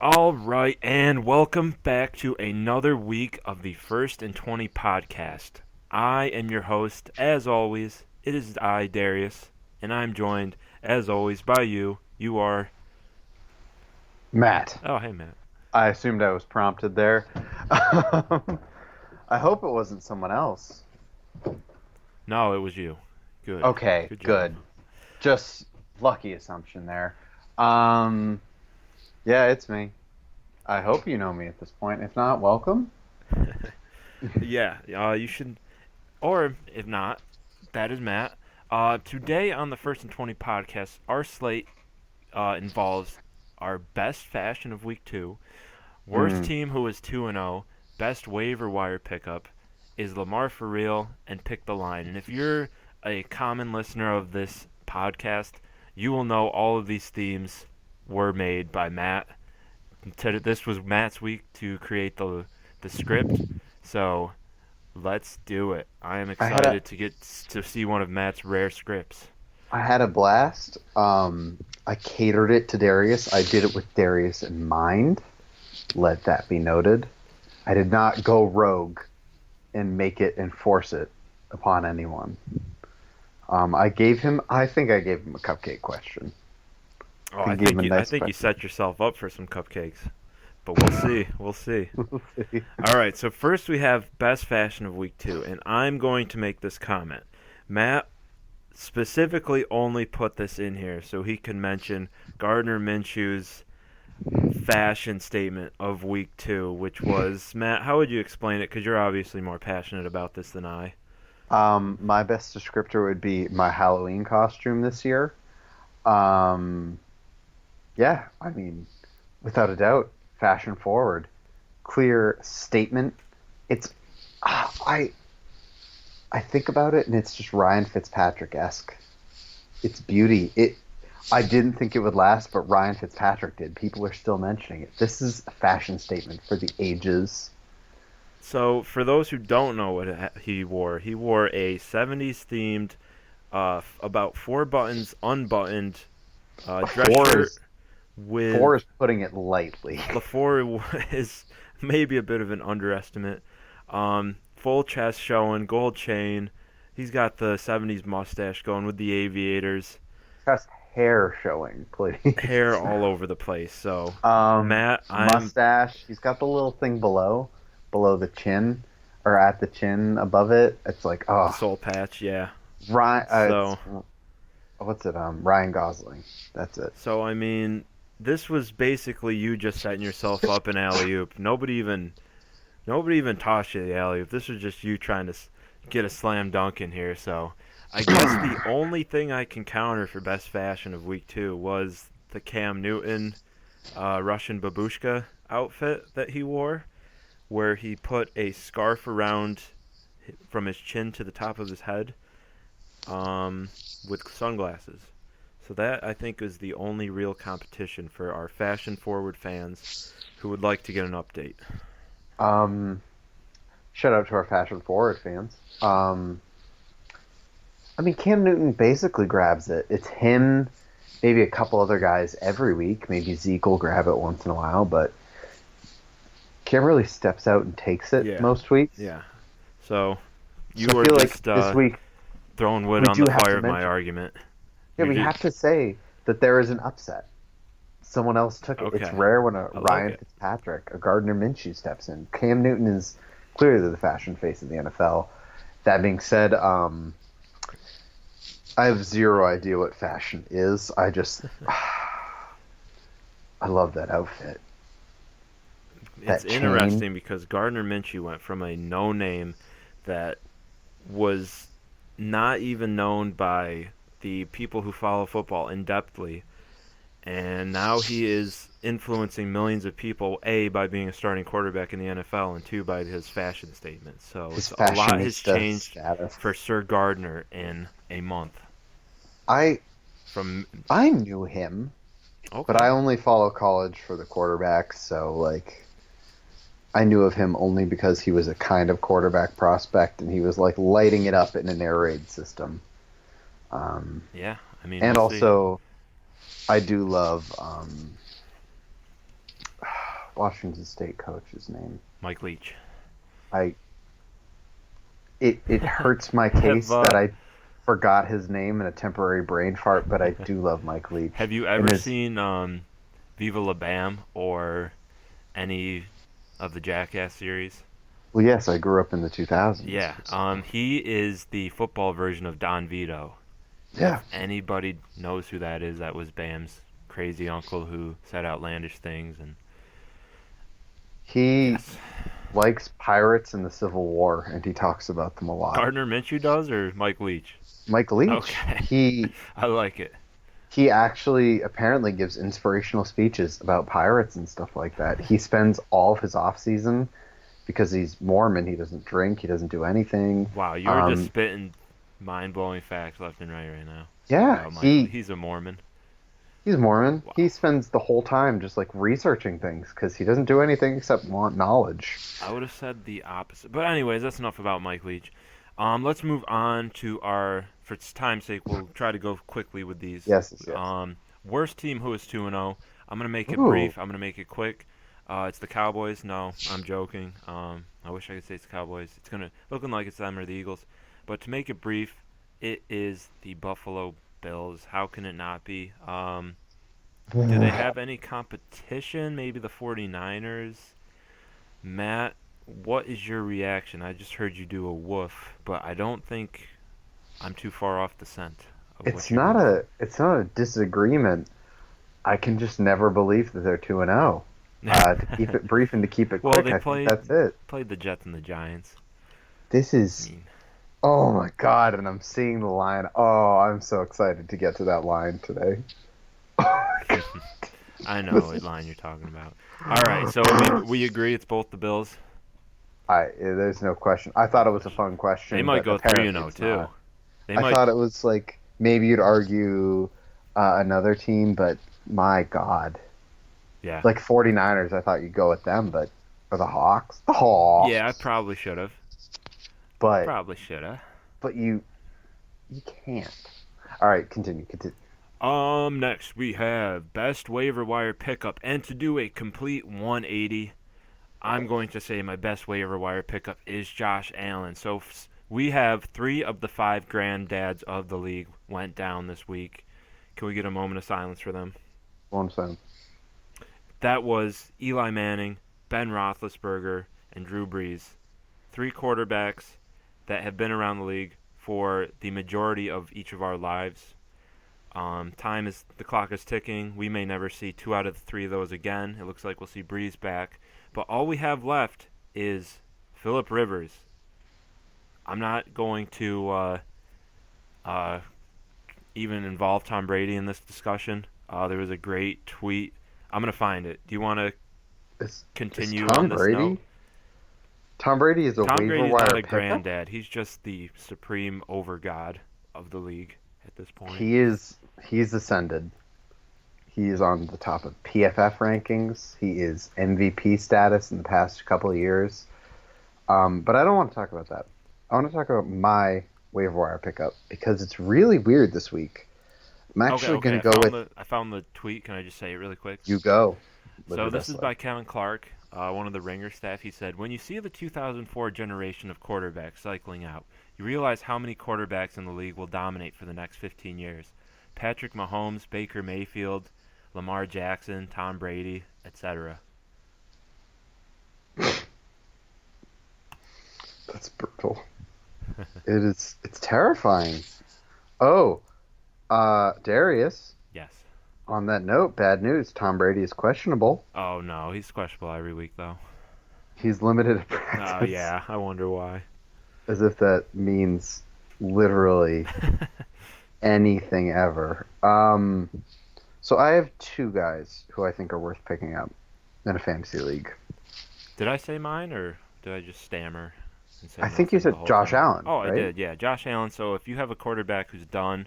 All right, and welcome back to another week of the First and 20 podcast. I am your host, as always. It is I, Darius, and I'm joined, as always, by you. You are. Matt, Oh, hey, Matt. I assumed I was prompted there. I hope it wasn't someone else. No, it was you. Good. Okay, Good job. good. Just lucky assumption there. Um, yeah, it's me. I hope you know me at this point. If not, welcome. Yeah, you should. Or, if not, that is Matt. Today on the First and 20 podcast, our slate involves our best fashion of week two. Worst Mm, team who is 2 and 0, best waiver wire pickup is Lamar for real and pick the line. And if you're a common listener of this podcast, you will know all of these themes were made by Matt. This was Matt's week to create the script. So, let's do it. I am I had a excited to get to see one of Matt's rare scripts. I had a blast. I catered it to Darius. I did it with Darius in mind. Let that be noted. I did not go rogue and make it and force it upon anyone. I think I gave him a cupcake question. Oh, I gave him a I nice think you question. set yourself up for some cupcakes. But we'll see. We'll see. We'll see. All right, so first we have best fashion of week two, and I'm going to make this comment. Matt specifically only put this in here so he can mention Gardner Minshew's fashion statement of week two, which was, Matt, how would you explain it? Because you're obviously more passionate about this than I. My best descriptor would be my Halloween costume this year. Um, yeah, I mean, without a doubt, fashion forward, clear statement. It's I I think about it and it's just Ryan Fitzpatrick esque. It's beauty. I didn't think it would last, but Ryan Fitzpatrick did. People are still mentioning it. This is a fashion statement for the ages. So, for those who don't know what he wore a 70s themed, about four buttons unbuttoned dress Four shirt is with four is putting it lightly. the four is maybe a bit of an underestimate. Full chest showing, gold chain. He's got the 70s mustache going with the aviators, Just hair showing, hair please. all over the place. So, Matt, I'm Mustache. He's got the little thing below the chin, or at the chin above it. It's like, the oh, soul patch, yeah. Ryan. So, What's it? Ryan Gosling. That's it. so I mean, this was basically you just setting yourself up an alley oop. Nobody even tossed you the alley oop. This was just you trying to get a slam dunk in here. So, I guess the only thing I can counter for best fashion of week two was the Cam Newton Russian babushka outfit that he wore, where he put a scarf around from his chin to the top of his head, um, with sunglasses. So that I think is the only real competition for our fashion forward fans who would like to get an update. Um, Shout out to our fashion forward fans. I mean, Cam Newton basically grabs it. It's him, maybe a couple other guys every week. Maybe Zeke will grab it once in a while, but Cam really steps out and takes it Yeah, most weeks. yeah. So So you I are feel like just this week throwing wood we on do the have fire to of my mention. argument. Yeah, You we just have to say that there is an upset. Someone else took it. It's okay. rare when a I like Ryan it. Fitzpatrick, a Gardner Minshew steps in. Cam Newton is clearly the fashion face of the NFL. That being said, I have zero idea what fashion is. I love that outfit. It's That chain. interesting because Gardner Minshew went from a no name that was not even known by the people who follow football in depthly, and now he is influencing millions of people. A, by being a starting quarterback in the NFL, and two, by his fashion statements. So His it's a lot has fashionista changed status. for Sir Gardner in a month. I From I knew him, but okay, I only follow college for the quarterbacks, so like I knew of him only because he was a kind of quarterback prospect and he was like lighting it up in an air raid system. Um, yeah, I mean and we'll see. also, I do love Washington State coach's name? Mike Leach. I it hurts my Have case that I forgot his name in a temporary brain fart, but I do love Mike Leach. Have you And ever his seen Viva La Bam or any of the Jackass series? Well, yes, I grew up in the 2000s. Yeah. He is the football version of Don Vito. Yeah. If anybody knows who that is, that was Bam's crazy uncle who said outlandish things. And He yes, likes pirates in the Civil War, and he talks about them a lot. Gardner Minshew does or Mike Leach? Mike Leach, Okay, he I like it. he actually apparently gives inspirational speeches about pirates and stuff like that. He spends all of his off season because he's Mormon. He doesn't drink. He doesn't do anything. Wow, you were just spitting mind-blowing facts left and right now Yeah, about Mike. He's a Mormon. he's Mormon. Wow. He spends the whole time just like researching things because he doesn't do anything except want knowledge. I would have said the opposite. But anyways, that's enough about Mike Leach. Let's move on to for time's sake, we'll try to go quickly with these. Yes, yes, yes. Worst team who is 2-0. I'm going to make it Ooh. brief. I'm going to make it quick. It's the Cowboys. No, I'm joking. I wish I could say it's the Cowboys. It's looking like it's them or the Eagles. But to make it brief, it is the Buffalo Bills. How can it not be? Do they have any competition? Maybe the 49ers? Matt, what is your reaction? I just heard you do a woof, but I don't think I'm too far off the scent of what It's you're not going a disagreement. I can just never believe that they're 2-0. To keep it brief and to keep it Well, quick, they I think played- that's it. Played the Jets and the Giants. This I is mean, Oh my god, and I'm seeing the line. Oh, I'm so excited to get to that line today. I know what line you're talking about. All right, so we agree it's both the Bills. There's no question. I thought it was a fun question. They might but go 3-0 apparently it's too. not. They I might. thought it was like maybe you'd argue another team, but my god. Yeah. Like 49ers, I thought you'd go with them, but or the Hawks. The Hawks. Yeah, I probably should have. But Probably should have. but you can't. All right, continue. Next we have best waiver wire pickup, and to do a complete 180, I'm going to say my best waiver wire pickup is Josh Allen. So we have 3 of the 5 granddads of the league went down this week. Can we get a moment of silence for them? 1 That was Eli Manning, Ben Roethlisberger, and Drew Brees. 3 quarterbacks that have been around the league for the majority of each of our lives. The clock is ticking. We may never see 2 out of the 3 of those again. It looks like we'll see Brees back. But all we have left is Phillip Rivers. I'm not going to even involve Tom Brady in this discussion. There was a great tweet. I'm going to find it. Do you want to continue Tom on this Brady? note? Tom Brady is a Tom waiver Brady's wire not a pickup. granddad. He's just the supreme overgod of the league at this point. He's ascended. He is on the top of PFF rankings. He is MVP status in the past couple of years. But I don't want to talk about that. I want to talk about my waiver wire pickup because it's really weird this week. I'm actually going to go with I found the tweet. Can I just say it really quick? you go. So this is by Kevin Clark, one of the Ringer staff. He said, when you see the 2004 generation of quarterbacks cycling out, you realize how many quarterbacks in the league will dominate for the next 15 years. Patrick Mahomes, Baker Mayfield, Lamar Jackson, Tom Brady, etc. That's brutal. It's terrifying. Oh, Darius. Yes. On that note, bad news. Tom Brady is questionable. Oh, no. He's questionable every week, though. He's limited at Oh, practice. yeah. I wonder why. As if that means literally anything ever. So I have 2 guys who I think are worth picking up in a fantasy league. Did I say mine, or did I just stammer? And say I think you nothing the said whole Josh time? Allen. Oh, right? I did, yeah. Josh Allen. So if you have a quarterback who's done,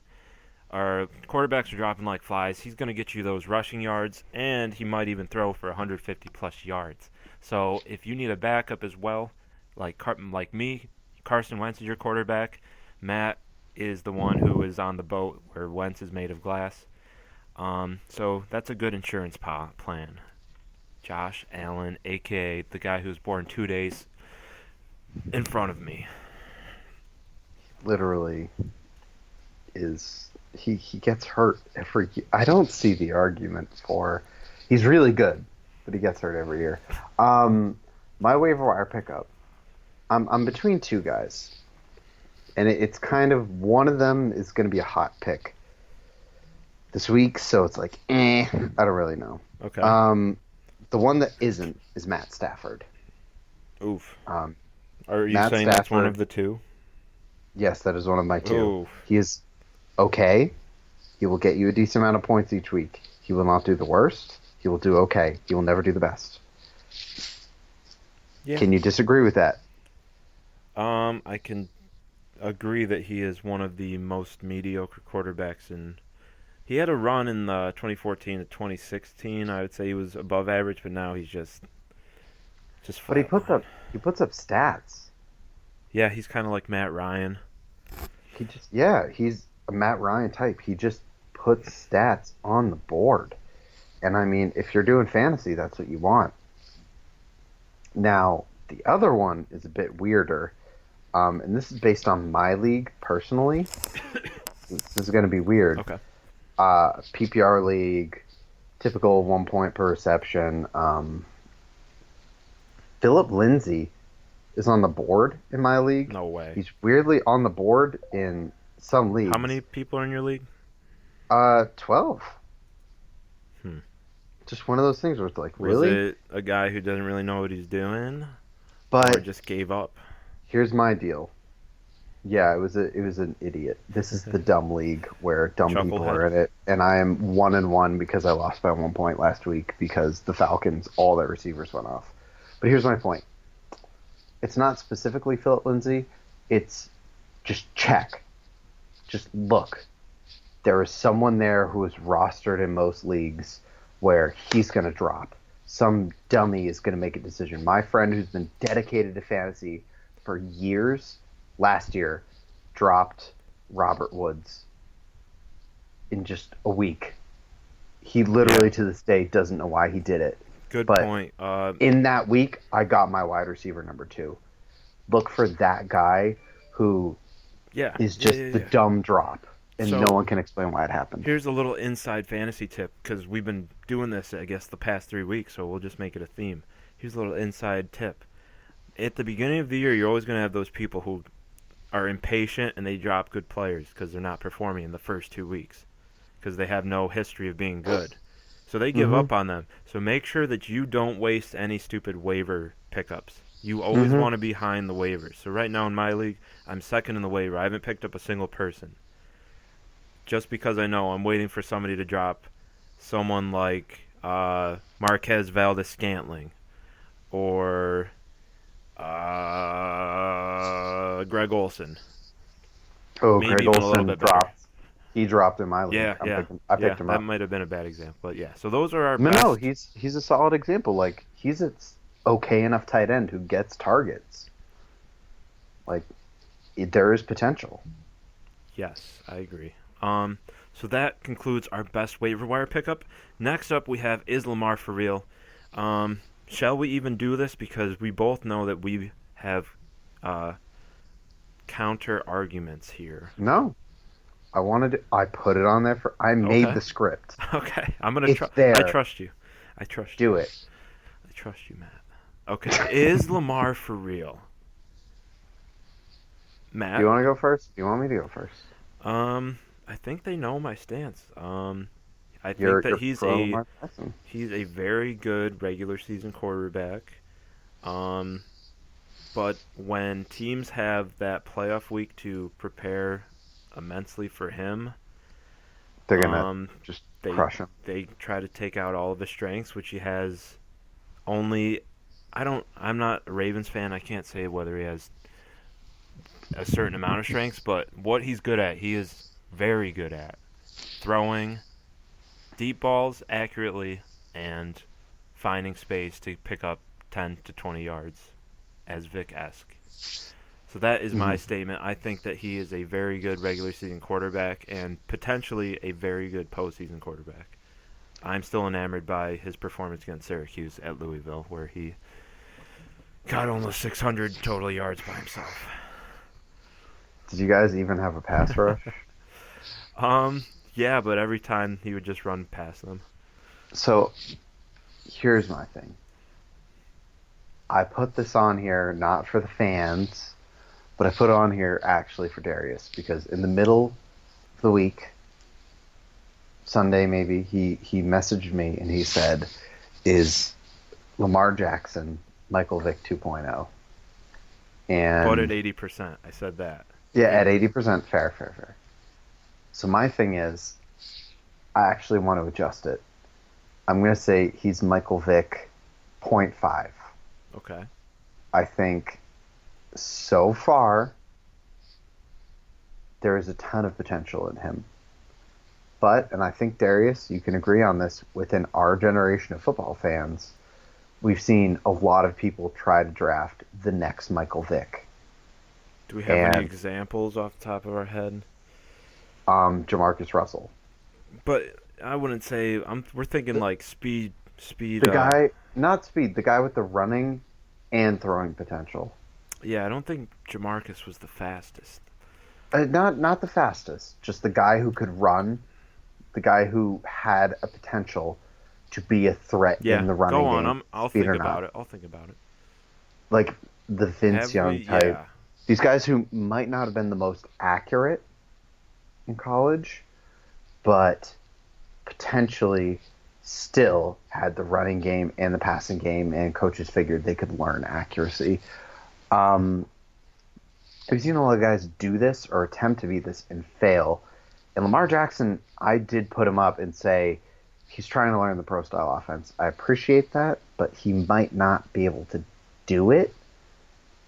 or quarterbacks are dropping like flies, he's going to get you those rushing yards, and he might even throw for 150-plus yards. So if you need a backup as well, like me, Carson Wentz is your quarterback. Matt is the one who is on the boat where Wentz is made of glass. So that's a good insurance plan. Josh Allen, a.k.a. the guy who was born 2 days in front of me. Literally is he gets hurt every year. I don't see the argument for he's really good, but he gets hurt every year. My waiver wire pickup. I'm between two guys, and it's kind of one of them is going to be a hot pick this week, so it's like I don't really know. Okay. The one that isn't is Matt Stafford. Oof. Um, Are you Matt saying that's one Stafford- of the two? yes, that is one of my two. Oof. He is okay. He will get you a decent amount of points each week. He will not do the worst. He will do okay. He will never do the best. Yeah. Can you disagree with that? I can agree that he is one of the most mediocre quarterbacks in. He had a run in the 2014 to 2016. I would say he was above average, but now he's just But he flatline. puts up stats. Yeah, he's kind of like Matt Ryan. He's a Matt Ryan type. He just puts stats on the board. And I mean, if you're doing fantasy, that's what you want. Now, the other one is a bit weirder. And this is based on my league personally. This is going to be weird. Okay. PPR league, typical 1 point per reception. Philip Lindsay is on the board in my league. No way. He's weirdly on the board in some leagues. How many people are in your league? 12. Hmm. Just one of those things where it's like, really? Was it a guy who doesn't really know what he's doing, or But just gave up? here's my deal. Yeah, it was an idiot. This is the dumb league where dumb people Chucklehead. are in it, and I am 1-1 because I lost by 1 point last week because the Falcons, all their receivers went off. But here's my point. It's not specifically Philip Lindsay. It's just check. Just look. There is someone there who is rostered in most leagues where he's going to drop. Some dummy is going to make a decision. My friend who's been dedicated to fantasy for years, last year, dropped Robert Woods in just a week. He literally, to this day, doesn't know why he did it. Good But point. in that week, I got my wide receiver number 2. Look for that guy who Yeah. is just the dumb drop, and So- no one can explain why it happened. Here's a little inside fantasy tip, because we've been doing this, I guess, the past 3 weeks, so we'll just make it a theme. Here's a little inside tip. At the beginning of the year, you're always going to have those people who are impatient and they drop good players because they're not performing in the first 2 weeks because they have no history of being good. So they give up on them. So make sure that you don't waste any stupid waiver pickups. You always want to be behind the waivers. So right now in my league, I'm second in the waiver. I haven't picked up a single person. Just because I know I'm waiting for somebody to drop someone like Marquez Valdez-Scantling or Greg Olson. Oh, maybe Greg even a little Olson bit better. dropped. He dropped in my league. Yeah, I picked him that up. might have been a bad example, but yeah. So those are our No, best. no, he's a solid example. Like, he's a okay enough tight end who gets targets. Like, there is potential. Yes, I agree. So that concludes our best waiver wire pickup. Next up, we have is Lamar for real? Shall we even do this? Because we both know that we have counter arguments here. No. I put it on there I made Okay. the script. Okay, I'm gonna It's try. there. I trust you. I trust you. Do it. I trust you, Matt. Okay, is Lamar for real? Matt. Do you want to go first? Do you want me to go first? I think they know my stance. I think You're that he's pro a Lamar Jackson. he's a very good regular season quarterback. But when teams have that playoff week to prepare immensely for him, They're gonna just they crush him. they try to take out all of his strengths, which he has only. I'm not a Ravens fan. I can't say whether he has a certain amount of strengths, but what he's good at, he is very good at throwing deep balls accurately and finding space to pick up 10 to 20 yards, as Vic-esque. So that is my statement. I think that he is a very good regular season quarterback and potentially a very good postseason quarterback. I'm still enamored by his performance against Syracuse at Louisville, where he got almost 600 total yards by himself. Did you guys even have a pass rush? Yeah, but every time he would just run past them. So, here's my thing. I put this on here not for the fans, but I put it on here actually for Darius because in the middle of the week, Sunday maybe, he messaged me and he said, "Is Lamar Jackson Michael Vick 2.0?" And But at 80%, I said that. yeah, at 80%, fair. So my thing is, I actually want to adjust it. I'm going to say he's Michael Vick 0.5. Okay. I think so far there is a ton of potential in him. But, and I think Darius, you can agree on this, within our generation of football fans, we've seen a lot of people try to draft the next Michael Vick. Do we have any And examples off the top of our head? Jamarcus Russell. But I wouldn't say we're thinking like speed. The guy, not speed, the guy with the running and throwing potential. Yeah, I don't think Jamarcus was the fastest. Not the fastest, just the guy who could run, the guy who had a potential to be a threat Yeah, in the running go on. game. I'll speed think or about not. it. I'll think about it. Like the Vince Young type. Yeah. These guys who might not have been the most accurate in college, but potentially still had the running game and the passing game, and coaches figured they could learn accuracy. I've seen a lot of guys do this or attempt to be this and fail. And Lamar Jackson, I did put him up and say he's trying to learn the pro style offense. I appreciate that, but he might not be able to do it.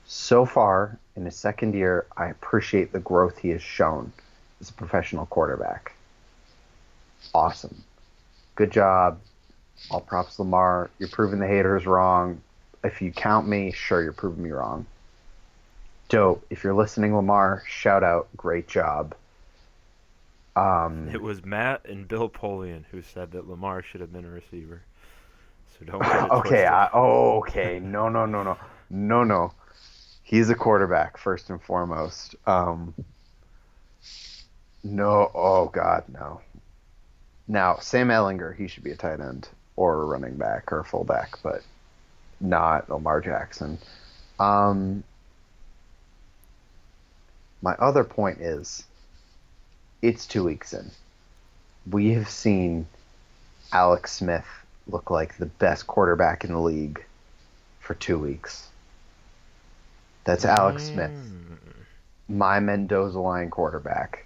So far, in his second year, I appreciate the growth he has shown as a professional quarterback. Awesome. Good job. All props, Lamar. You're proving the haters wrong. If you count me, sure, you're proving me wrong. Dope. If you're listening, Lamar, shout out. Great job. It was Matt and Bill Polian who said that Lamar should have been a receiver. So don't get it Okay. twisted. Okay. No. He's a quarterback first and foremost. No. Oh God, no. Now Sam Ehlinger, he should be a tight end or a running back or a fullback, but not Lamar Jackson. My other point is, it's 2 weeks in. We have seen Alex Smith look like the best quarterback in the league for 2 weeks. That's Alex Smith, my Mendoza line quarterback.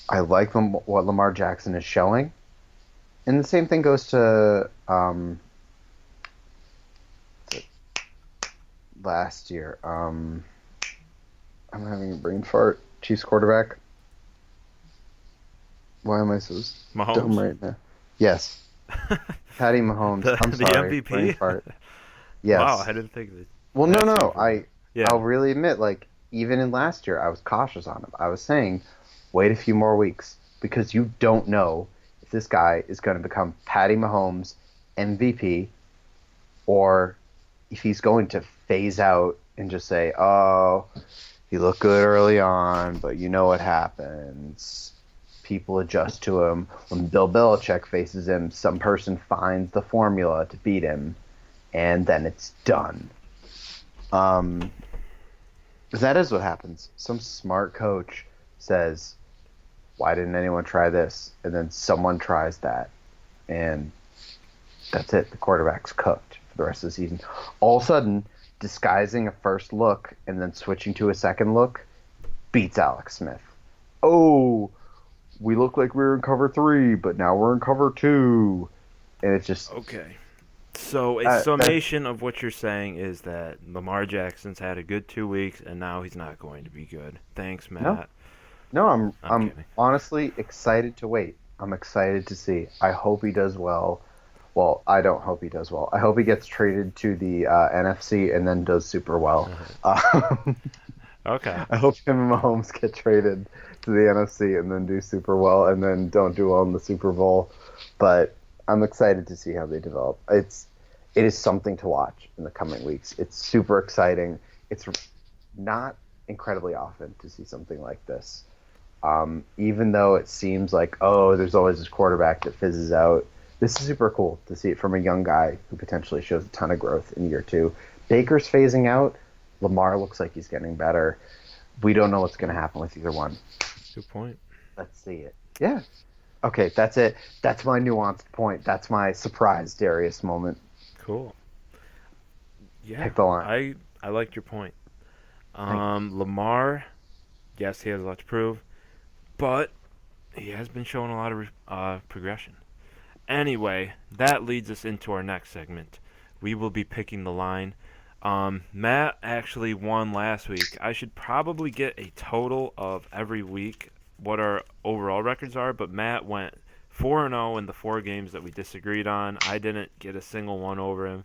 I like what Lamar Jackson is showing. And the same thing goes to last year. I'm having a brain fart. Chiefs quarterback. Why am I so Mahomes? dumb right now? Yes. Patty Mahomes. I'm The sorry. MVP? Brain fart. Yes. Wow, I didn't think that. Well, no. Yeah. I'll really admit, like, even in last year, I was cautious on him. I was saying, wait a few more weeks because you don't know if this guy is going to become Patty Mahomes MVP or if he's going to phase out and just say, oh, he looked good early on, but you know what happens. People adjust to him. When Bill Belichick faces him, some person finds the formula to beat him, and then it's done. That is what happens. Some smart coach says, why didn't anyone try this? And then someone tries that. And that's it. The quarterback's cooked for the rest of the season. All of a sudden, disguising a first look and then switching to a second look beats Alex Smith. Oh, we look like we were in cover 3, but now we're in cover 2. And it's just... Okay. So a summation of what you're saying is that Lamar Jackson's had a good 2 weeks, and now he's not going to be good. Thanks, Matt. No, I'm I'm honestly excited to wait. I'm excited to see. I hope he does well. Well, I don't hope he does well. I hope he gets traded to the NFC and then does super well. Okay. I hope him and Mahomes get traded to the NFC and then do super well and then don't do well in the Super Bowl. but I'm excited to see how they develop. It is something to watch in the coming weeks. It's super exciting. It's not incredibly often to see something like this. Even though it seems like, oh, there's always this quarterback that fizzes out, this is super cool to see it from a young guy who potentially shows a ton of growth in year two. Baker's phasing out. Lamar looks like he's getting better. We don't know what's going to happen with either one. Good point. Let's see it. Yeah. Okay, that's it. That's my nuanced point. That's my surprise Darius moment. Cool. Yeah, Pick the line. I liked your point. Lamar, yes, he has a lot to prove, but he has been showing a lot of progression. Anyway, that leads us into our next segment. We will be picking the line. Matt actually won last week. I should probably get a total of every week what our overall records are, but Matt went 4-0 in the 4 games that we disagreed on. I didn't get a single one over him.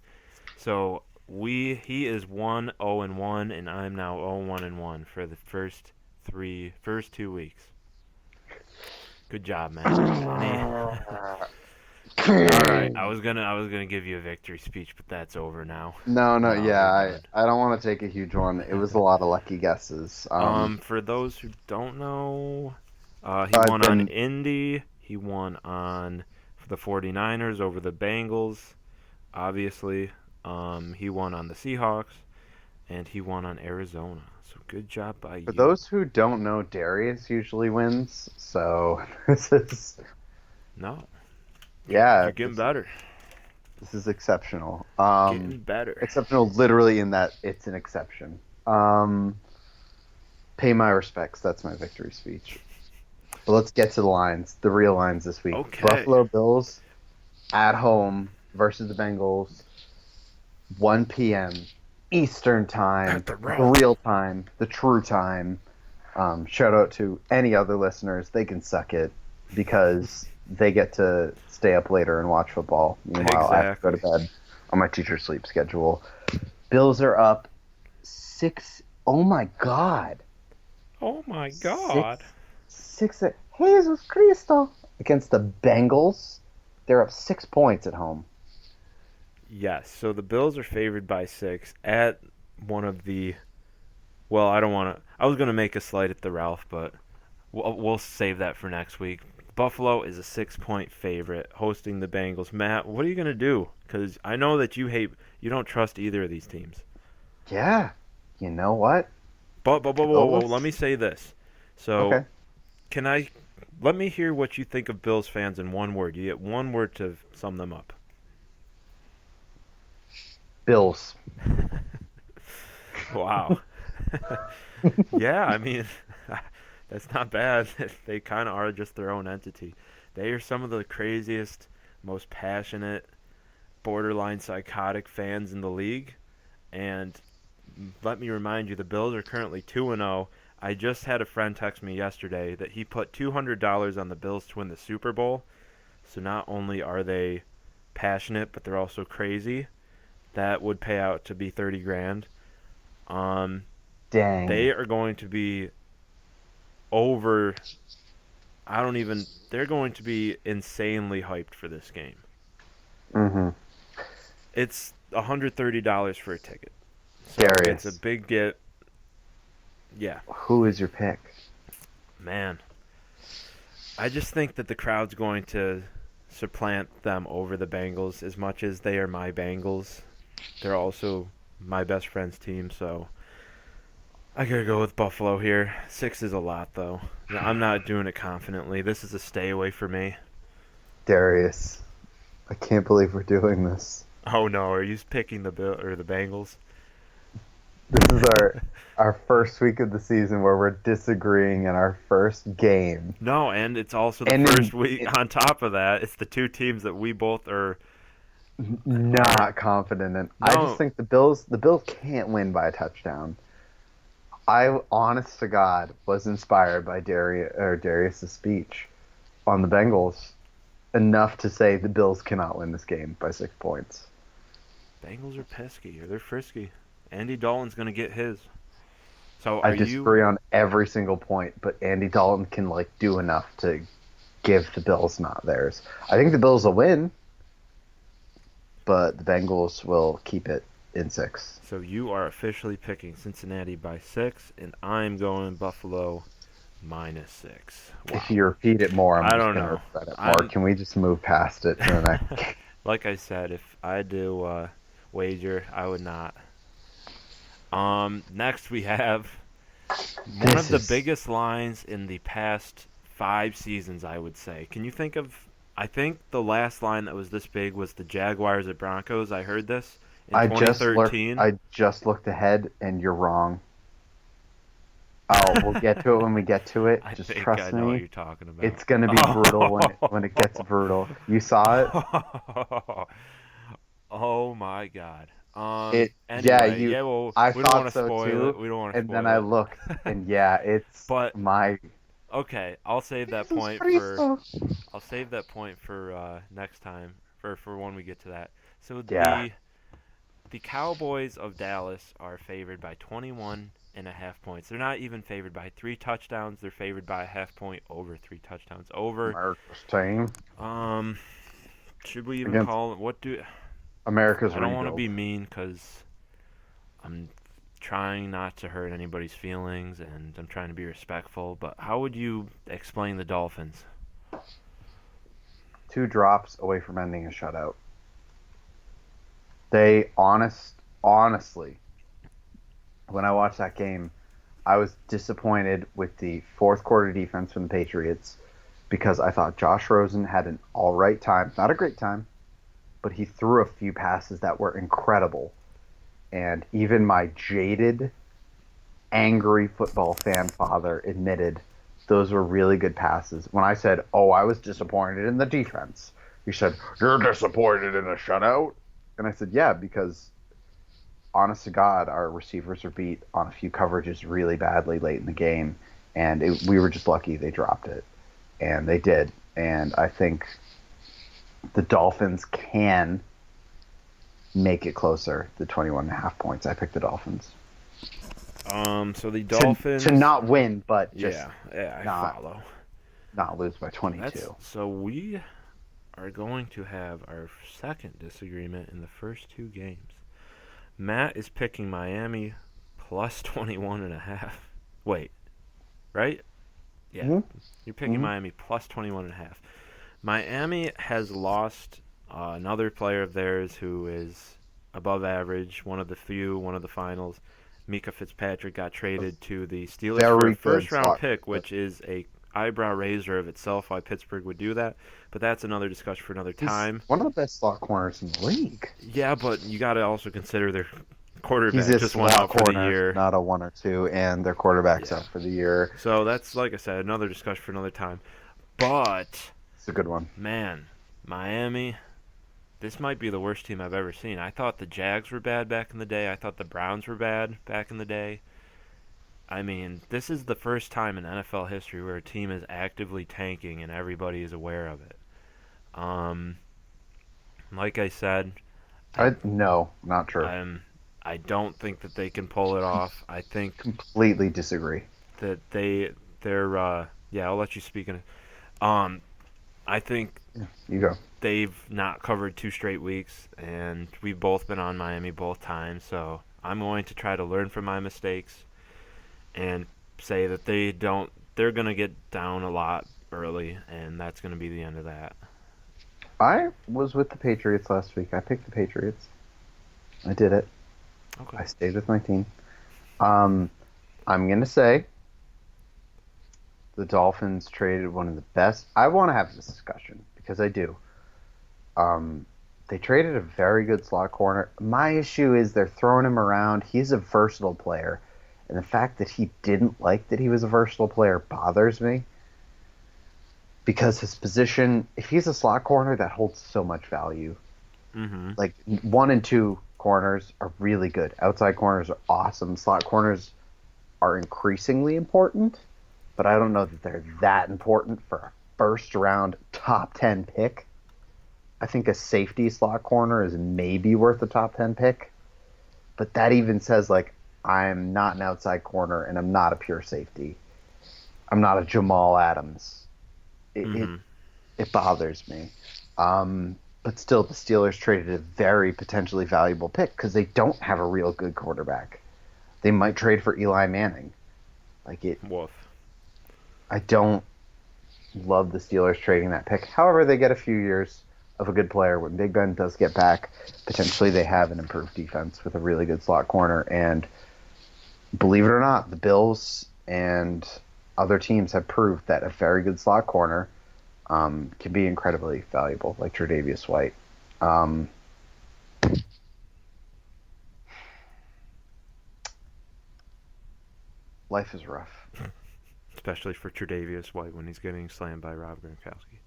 So he is 1-0-1, and I'm now 0-1-1 for the first 2 weeks. Good job, Matt. All right, I was gonna give you a victory speech, but that's over now. No, yeah, Good. I don't want to take a huge one. It was a lot of lucky guesses. For those who don't know, he I've won on been- Indy. He won on the 49ers over the Bengals, obviously. He won on the Seahawks, and he won on Arizona. So good job by you. For those who don't know, Darius usually wins. So this is No, yeah, you're getting better. this is exceptional. Getting better. Exceptional, literally in that it's an exception. Pay my respects. That's my victory speech. But let's get to the lines, the real lines this week. Okay. Buffalo Bills at home versus the Bengals, 1 p.m. Eastern time, At the the Ralph. real time, the true time. Shout out to any other listeners. They can suck it because they get to stay up later and watch football. Meanwhile, I have to go to bed on my teacher sleep schedule. Bills are up 6. Oh my God. Oh my God. 6. Jesus Cristo. Against the Bengals. They're up 6 points at home. Yes, so the Bills are favored by 6 at one of the. Well, I don't want to. I was going to make a slight at the Ralph, but we'll save that for next week. Buffalo is a 6-point favorite hosting the Bengals. Matt, what are you going to do? Because I know that you don't trust either of these teams. Yeah. You know what? But whoa, let me say this. So, Okay. let me hear what you think of Bills fans in one word. You get one word to sum them up. Bills. Wow. Yeah, I mean, that's not bad. They kind of are just their own entity. They are some of the craziest, most passionate, borderline psychotic fans in the league. And let me remind you, the Bills are currently 2-0. I just had a friend text me yesterday that he put $200 on the Bills to win the Super Bowl. So not only are they passionate, but they're also crazy. That would pay out to be 30 grand. Dang. They are going to be over. They're going to be insanely hyped for this game. Mm-hmm. It's $130 for a ticket. So Darius. it's a big get. Yeah, Who is your pick? man. I just think that the crowd's going to supplant them over the Bengals as much as they are my Bengals. They're also my best friend's team, so I gotta go with Buffalo here. 6 is a lot, though. I'm not doing it confidently. This is a stay away for me. Darius. I can't believe we're doing this. Oh no, are you picking the Bengals? This is our first week of the season where we're disagreeing in our first game. No, and it's also the And first week. On top of that, it's the two teams that we both are. Not confident in. I No. just think the Bills can't win by a touchdown. I, honest to God, was inspired by Darius' speech on the Bengals enough to say the Bills cannot win this game by 6 points. Bengals are pesky, or they're frisky. Andy Dalton's gonna get his. So I disagree on every single point, but Andy Dalton can do enough to give the Bills not theirs. I think the Bills will win, but the Bengals will keep it in 6. So you are officially picking Cincinnati by 6, and I'm going Buffalo -6. Wow. If you repeat it more, I'm I just don't going to know. regret it more. Can we just move past it to the next game? Like I said, if I do wager, I would not. Next we have one of the biggest lines in the past 5 seasons, I would say. Can you think of? I think the last line that was this big was the Jaguars at Broncos. I heard this in 2013. I just looked ahead, and you're wrong. We'll get to it when we get to it. I Just think trust I know me. what you're talking about. It's gonna be brutal when it gets brutal. You saw it? Oh my God. Yeah, Anyway, well, I we don't thought want to so spoil too. it. We don't want to And spoil then I it. looked, and yeah, it's But my. okay, I'll save that Jesus point Christ. for next time for when we get to that. So Yeah. the Cowboys of Dallas are favored by 21.5 points. They're not even favored by 3 touchdowns. They're favored by a half point over 3 touchdowns. Over. America's team. Should we even Against call it? What do? America's I don't want to rebuild. be mean because I'm trying not to hurt anybody's feelings and I'm trying to be respectful. But how would you explain the Dolphins? 2 drops away from ending a shutout. They honestly, when I watched that game, I was disappointed with the fourth quarter defense from the Patriots because I thought Josh Rosen had an all right time, not a great time, but he threw a few passes that were incredible. And even my jaded, angry football fan father admitted those were really good passes. When I said, "Oh, I was disappointed in the defense," he said, "You're disappointed in a shutout?" And I said, "Yeah, because honest to God, our receivers were beat on a few coverages really badly late in the game, and we were just lucky they dropped it, and they did. And I think the Dolphins can make it closer to 21.5 points. I picked the Dolphins. So the Dolphins to not win, but just I not, follow. Not lose by 22. So we are going to have our second disagreement in the first 2 games. Matt is picking Miami plus 21.5. Wait, right? Yeah, You're picking Miami plus 21.5. Miami has lost another player of theirs who is above average, one of the finals. Mika Fitzpatrick got traded to the Steelers for a first-round pick, which is a eyebrow raiser of itself why Pittsburgh would do that. But that's another discussion for another time. He's one of the best slot corners in the league. Yeah, but you got to also consider their quarterback He's just went out for the year. Not a 1 or 2, and their quarterback's out for the year. So that's, like I said, another discussion for another time. But it's a good one. Man, Miami, this might be the worst team I've ever seen. I thought the Jags were bad back in the day. I thought the Browns were bad back in the day. I mean, this is the first time in NFL history where a team is actively tanking and everybody is aware of it. Like I said, no, not true. I don't think that they can pull it off. I think completely disagree. That they're I'll let you speak in it. I think you go. They've not covered 2 straight weeks, and we've both been on Miami both times. So I'm going to try to learn from my mistakes and say that they're going to get down a lot early, and that's going to be the end of that. I was with the Patriots last week. I picked the Patriots. I did it. Okay. I stayed with my team. I'm going to say the Dolphins traded one of the best. I want to have this discussion because I do. They traded a very good slot corner. My issue is they're throwing him around. He's a versatile player. And the fact that he didn't like that he was a versatile player bothers me. Because his position, if he's a slot corner, that holds so much value. Mm-hmm. Like 1 and 2 corners are really good. Outside corners are awesome. Slot corners are increasingly important. But I don't know that they're that important for a first-round top 10 pick. I think a safety slot corner is maybe worth a top 10 pick. But that even says, like, I'm not an outside corner and I'm not a pure safety. I'm not a Jamal Adams. It bothers me. But still, the Steelers traded a very potentially valuable pick because they don't have a real good quarterback. They might trade for Eli Manning. Like it, Woof. I don't love the Steelers trading that pick. However, they get a few years of a good player. When Big Ben does get back, potentially they have an improved defense with a really good slot corner. And believe it or not, the Bills and other teams have proved that a very good slot corner can be incredibly valuable, like Tre'Davious White. Um, Life is rough. Especially for Tre'Davious White when he's getting slammed by Rob Gronkowski.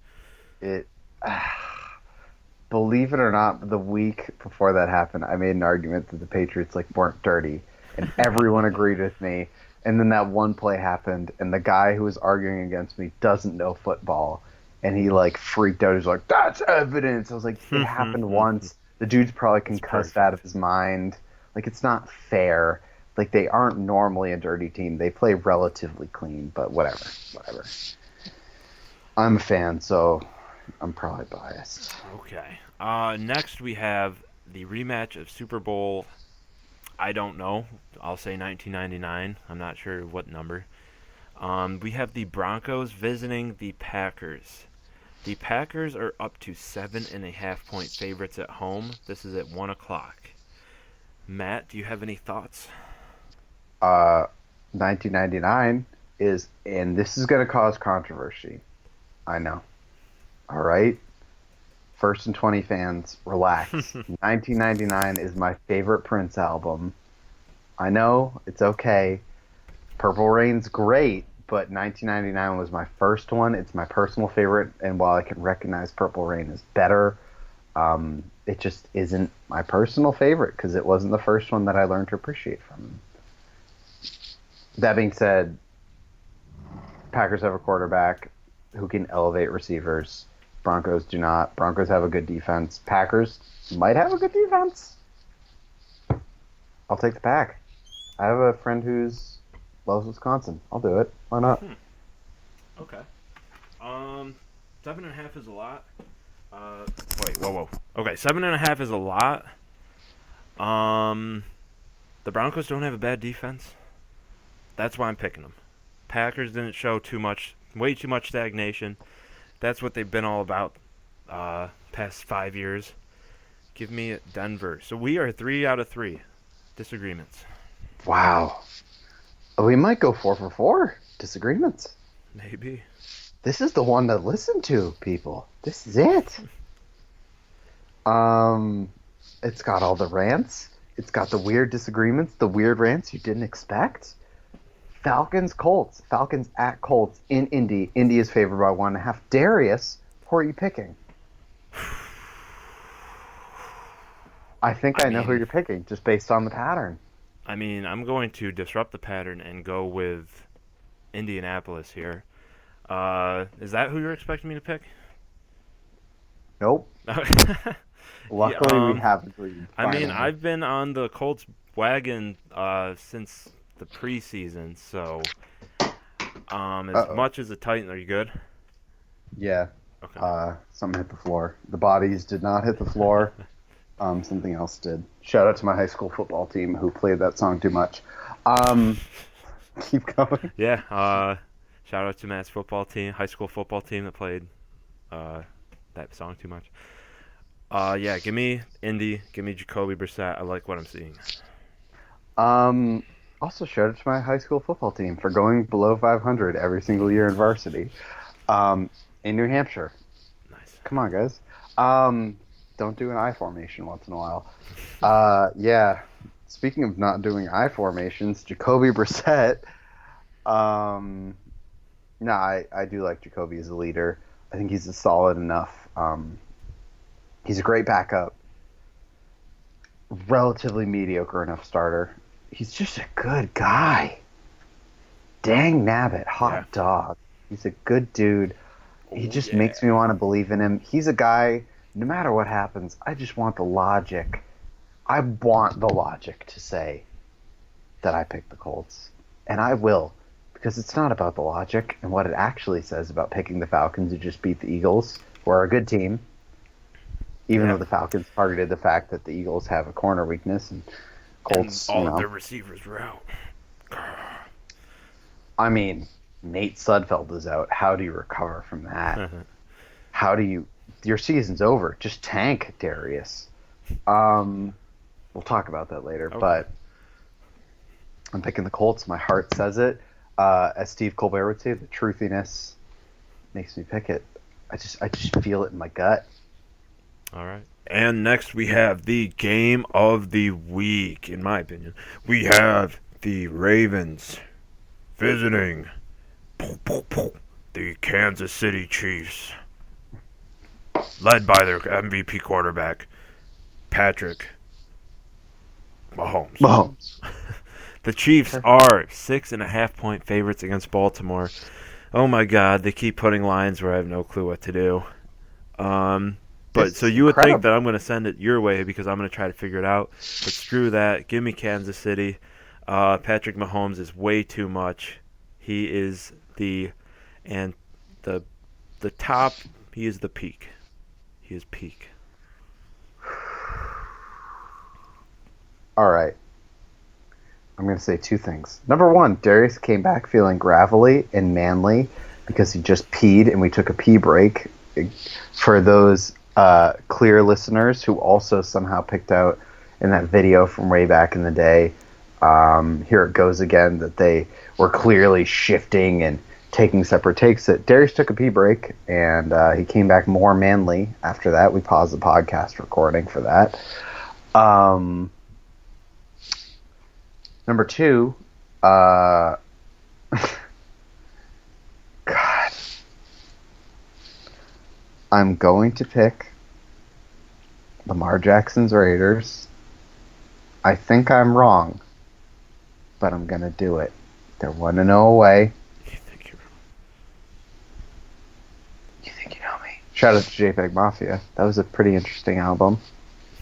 It, believe it or not, the week before that happened, I made an argument that the Patriots weren't dirty, and everyone agreed with me. And then that one play happened, and the guy who was arguing against me doesn't know football, and he freaked out. He's like, "That's evidence." I was like, "It happened once. The dude's probably It's concussed out of his mind. It's not fair. They aren't normally a dirty team. They play relatively clean, but whatever, whatever." I'm a fan, so I'm probably biased. Okay. Next we have the rematch of Super Bowl. I don't know. I'll say 1999. I'm not sure what number. We have the Broncos visiting the Packers. The Packers are up to 7.5-point favorites at home. This is at 1 o'clock. Matt, do you have any thoughts? 1999 is, and this is going to cause controversy. I know. All right. First and 20 fans, relax. 1999 is my favorite Prince album. I know, it's okay. Purple Rain's great, but 1999 was my first one. It's my personal favorite, and while I can recognize Purple Rain is better, it just isn't my personal favorite because it wasn't the first one that I learned to appreciate from him. That being said, Packers have a quarterback who can elevate receivers. Broncos do not. Broncos have a good defense. Packers might have a good defense. I'll take the Pack. I have a friend who's loves Wisconsin. I'll do it. Why not? Okay. 7.5 is a lot. Wait, whoa. Okay, 7.5 is a lot. The Broncos don't have a bad defense. That's why I'm picking them. Packers didn't show way too much stagnation. That's what they've been all about past 5 years. Give me Denver. So we are 3 out of 3 disagreements. Wow. We might go 4 for 4 disagreements. Maybe. This is the one to listen to, people. This is it. It's got all the rants. It's got the weird disagreements, the weird rants you didn't expect. Falcons, Colts. Falcons at Colts in Indy. Indy is favored by 1.5. Darius, who are you picking? I think I know who you're picking, just based on the pattern. I mean, I'm going to disrupt the pattern and go with Indianapolis here. Is that who you're expecting me to pick? Nope. Luckily, we have agreed. I mean, I've been on the Colts wagon since the preseason, so as much as the Titans, are you good? Yeah. Okay. Something hit the floor. The bodies did not hit the floor. Something else did. Shout out to my high school football team who played that song too much. Keep going. Yeah. Shout out to Matt's football team, high school football team that played that song too much. Yeah, give me Indy. Give me Jacoby Brissett. I like what I'm seeing. Also, shout out to my high school football team for going below 500 every single year in varsity. In New Hampshire. Nice. Come on, guys. Don't do an I formation once in a while. Yeah. Speaking of not doing I formations, Jacoby Brissett. No, I do like Jacoby as a leader. I think he's a solid enough. He's a great backup. Relatively mediocre enough starter. He's just a good guy. Dang nabbit, hot dog. He's a good dude. He just makes me want to believe in him. He's a guy, no matter what happens, I just want the logic. I want the logic to say that I picked the Colts. And I will. because it's not about the logic and what it actually says about picking the Falcons who just beat the Eagles, who are a good team, even though the Falcons targeted the fact that the Eagles have a corner weakness and Colts, and all of their receivers were out. I mean, Nate Sudfeld is out. How do you recover from that? How do you... Your season's over. Just tank, Darius. We'll talk about that later, but I'm picking the Colts. My heart says it. As Steve Colbert would say, the truthiness makes me pick it. I just feel it in my gut. All right. And next we have the game of the week, in my opinion. We have the Ravens visiting the Kansas City Chiefs, led by their MVP quarterback, Patrick Mahomes. The Chiefs are 6.5-point favorites against Baltimore. Oh my God, they keep putting lines where I have no clue what to do. But so you would think that I'm going to send it your way because I'm going to try to figure it out. But screw that. Give me Kansas City. Patrick Mahomes is way too much. He is the top. He is the peak. He is peak. All right. I'm going to say two things. Number one, Darius came back feeling gravelly and manly because he just peed and we took a pee break. For those clear listeners who also somehow picked out in that video from way back in the day, here it goes again, that they were clearly shifting and taking separate takes. That Darius took a pee break and he came back more manly after that. We paused the podcast recording for that. Number two, God, I'm going to pick Lamar Jackson's Raiders. I think I'm wrong, but I'm going to do it. They're 1-0 away. You think you know me? Shout out to JPEG Mafia. That was a pretty interesting album.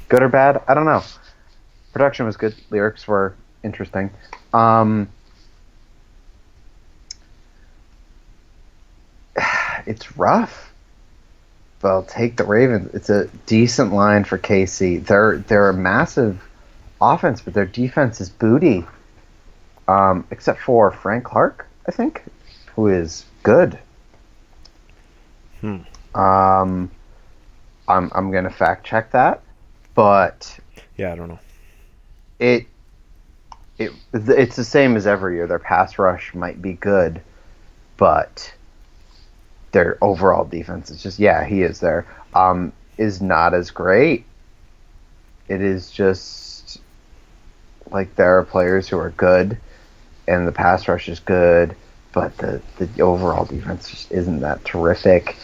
Good or bad? I don't know. Production was good. Lyrics were interesting. It's rough. But I'll take the Ravens. It's a decent line for KC. They're a massive offense, but their defense is booty. Except for Frank Clark, I think, who is good. I'm gonna fact check that, but yeah, I don't know. It's the same as every year. Their pass rush might be good, but their overall defense is just, he is there. Is not as great. It is just like there are players who are good, and the pass rush is good, but the overall defense just isn't that terrific.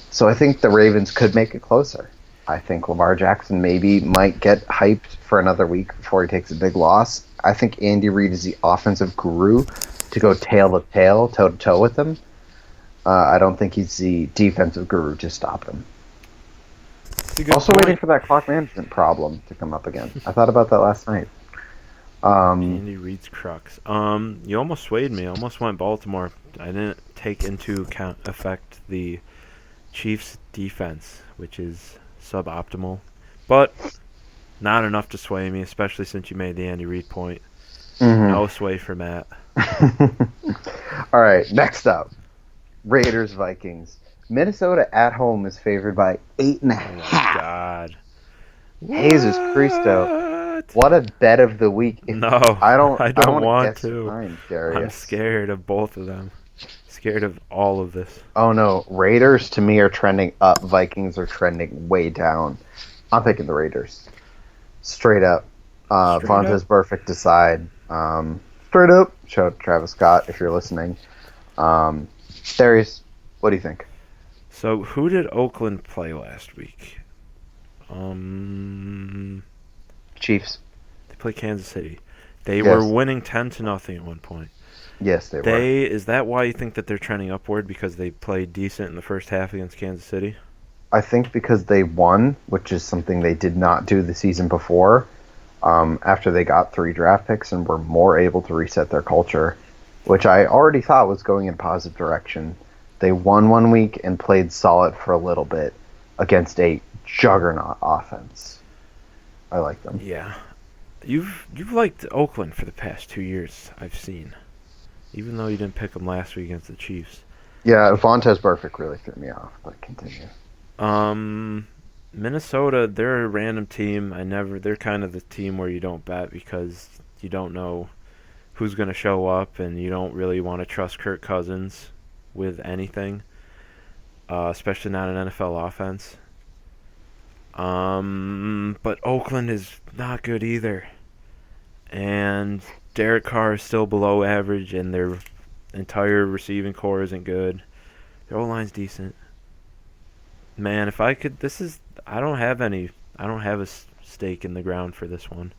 So I think the Ravens could make it closer. I think Lamar Jackson might get hyped for another week before he takes a big loss. I think Andy Reid is the offensive guru to go tail to tail, toe to toe with him. I don't think he's the defensive guru to stop him. Also waiting for that clock management problem to come up again. I thought about that last night. Andy Reid's crux. You almost swayed me. I almost went Baltimore. I didn't take into effect the Chiefs' defense, which is suboptimal, but not enough to sway me, especially since you made the Andy Reid point. No sway for Matt. All right, next up, Raiders-Vikings. Minnesota at home is favored by 8.5. Oh my God. Jesus Christo. What a bet of the week. I don't want to. Mine, Darius. I'm scared of both of them. Scared of all of this. Oh no, Raiders to me are trending up. Vikings are trending way down. I'm picking the Raiders. Straight up. Vontaze Burfict decide. Straight up. Shout out to Travis Scott if you're listening. Darius, what do you think? So who did Oakland play last week? Chiefs. They played Kansas City. They were winning 10-0 at one point. Yes, they were. Is that why you think that they're trending upward, because they played decent in the first half against Kansas City? I think because they won, which is something they did not do the season before, after they got 3 draft picks and were more able to reset their culture. which I already thought was going in a positive direction. They won one week and played solid for a little bit against a juggernaut offense. I like them. Yeah. You've liked Oakland for the past 2 years, I've seen. Even though you didn't pick them last week against the Chiefs. Yeah, Vontez Burfict really threw me off, but continue. Minnesota, they're a random team. They're kind of the team where you don't bet because you don't know who's going to show up and you don't really want to trust Kirk Cousins with anything, especially not an NFL offense. But Oakland is not good either. And Derek Carr is still below average, and their entire receiving core isn't good. Their O-line's decent. Man, if I could, I don't have a stake in the ground for this one.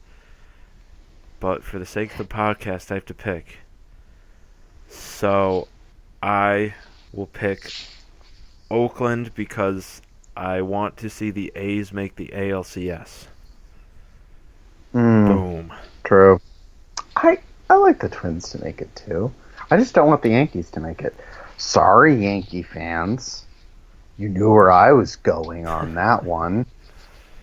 But for the sake of the podcast, I have to pick. So, I will pick Oakland because I want to see the A's make the ALCS. Boom. True. I like the Twins to make it too. I just don't want the Yankees to make it. Sorry, Yankee fans. You knew where I was going on that one.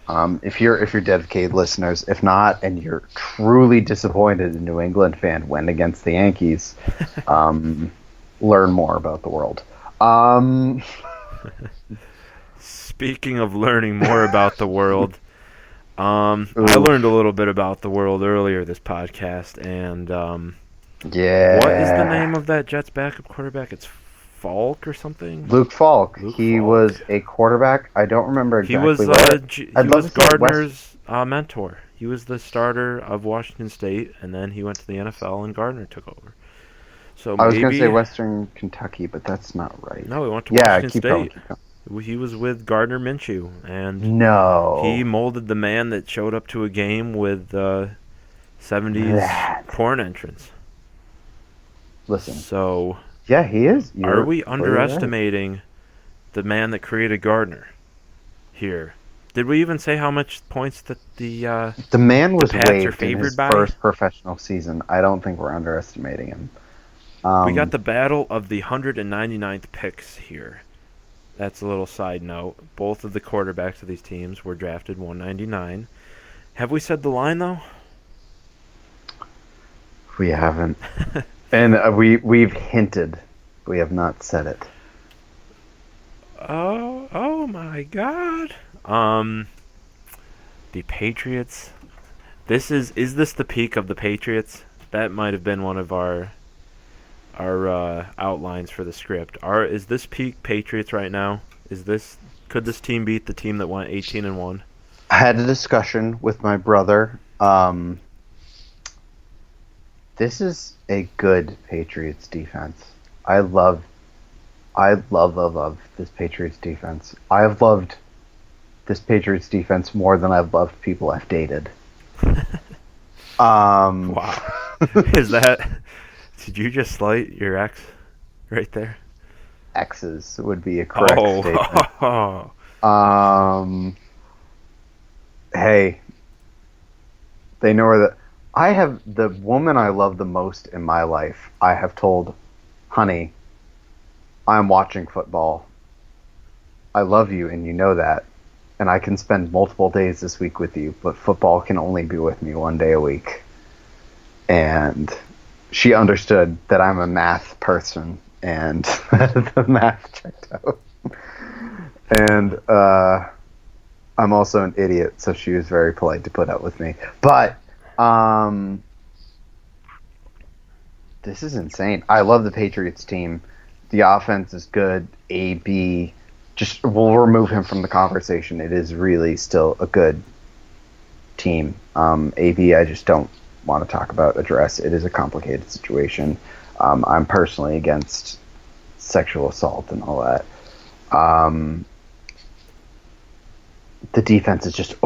If you're dedicated listeners, if not, and you're truly disappointed a New England fan went against the Yankees, learn more about the world. Speaking of learning more about the world, I learned a little bit about the world earlier this podcast, and yeah. What is the name of that Jets backup quarterback? It's Falk or something? Luke Falk. He was a quarterback. I don't remember exactly he was Gardner's mentor. He was the starter of Washington State, and then he went to the NFL, and Gardner took over. So I was going to say Western Kentucky, but that's not right. No, he went to Washington State. Keep going. He was with Gardner Minshew, and he molded the man that showed up to a game with 70s porn entrance. Listen. So, yeah, he is. Are we underestimating the man that created Gardner here? Did we even say how much points that the man was waived in his first professional season? I don't think we're underestimating him. We got the battle of the 199th picks here. That's a little side note. Both of the quarterbacks of these teams were drafted 199. Have we said the line, though? We haven't. And we've hinted. We have not said it. Oh my God. The Patriots. Is this the peak of the Patriots? That might have been one of our outlines for the script. Is this peak Patriots right now? Could this team beat the team that went 18-1? I had a discussion with my brother. This is a good Patriots defense. I love this Patriots defense. I've loved this Patriots defense more than I've loved people I've dated. Wow. Did you just slight your ex right there? Exes would be a correct statement. Hey, they know where I have the woman I love the most in my life. I have told, honey, I'm watching football. I love you, and you know that. And I can spend multiple days this week with you, but football can only be with me one day a week. And she understood that I'm a math person, and the math checked out. And I'm also an idiot, so she was very polite to put up with me. But this is insane. I love the Patriots team. The offense is good. AB, we'll remove him from the conversation. It is really still a good team. AB, I just don't want to talk about, address. It is a complicated situation. I'm personally against sexual assault and all that. The defense is just,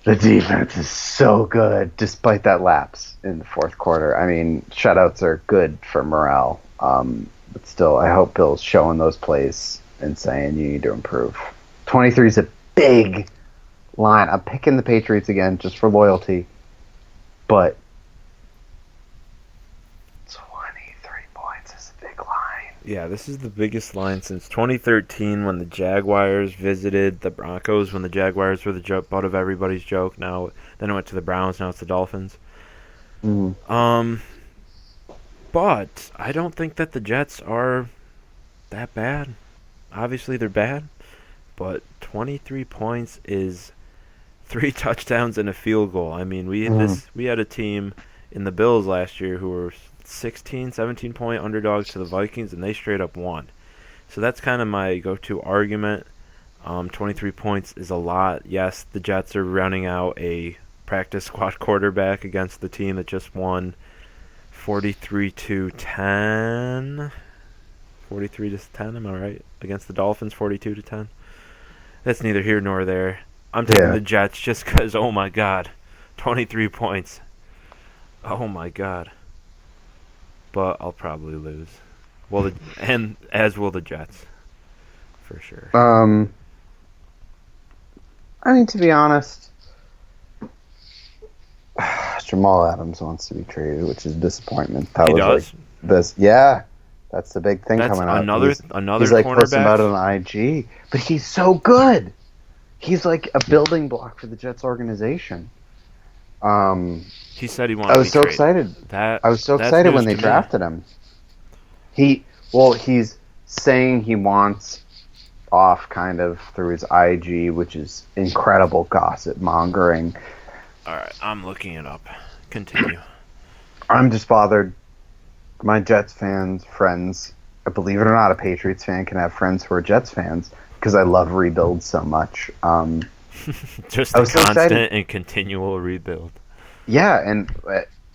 the defense is so good, despite that lapse in the fourth quarter. I mean, shutouts are good for morale, but still, I hope Bill's showing those plays and saying you need to improve. 23 is a big line. I'm picking the Patriots again just for loyalty, but Yeah, this is the biggest line since 2013 when the Jaguars visited the Broncos, when the Jaguars were the butt of everybody's joke. Now, then it went to the Browns, now it's the Dolphins. Mm. Um, but I don't think that the Jets are that bad. Obviously, they're bad, but 23 points is 3 touchdowns and a field goal. I mean, Mm. we had a team in the Bills last year who were 16, 17-point underdogs to the Vikings, and they straight up won. So that's kind of my go-to argument. 23 points is a lot. Yes, the Jets are running out a practice squad quarterback against the team that just won 43 to 10. 43 to 10, am I right? Against the Dolphins, 42 to 10. That's neither here nor there. I'm taking Yeah. the Jets just because, oh my God, 23 points. Oh my God. But I'll probably lose. And as will the Jets, for sure. Um, I mean, to be honest, Jamal Adams wants to be traded, which is a disappointment. That He was like does. this. Yeah, that's the big thing That's coming out. another He's like posting about it cornerback. on IG, but he's so good. He's like a building block for the Jets organization. Um, He said he wanted I to was be so traded. excited. I was so That's excited news when they to me. drafted him. He's saying he wants off kind of through his IG, which is incredible gossip mongering. All right, I'm looking it up. Continue. I'm just bothered. My Jets fans, friends, believe it or not, a Patriots fan can have friends who are Jets fans because I love rebuilds so much. Just I a was so excited. constant and continual rebuild. Yeah, and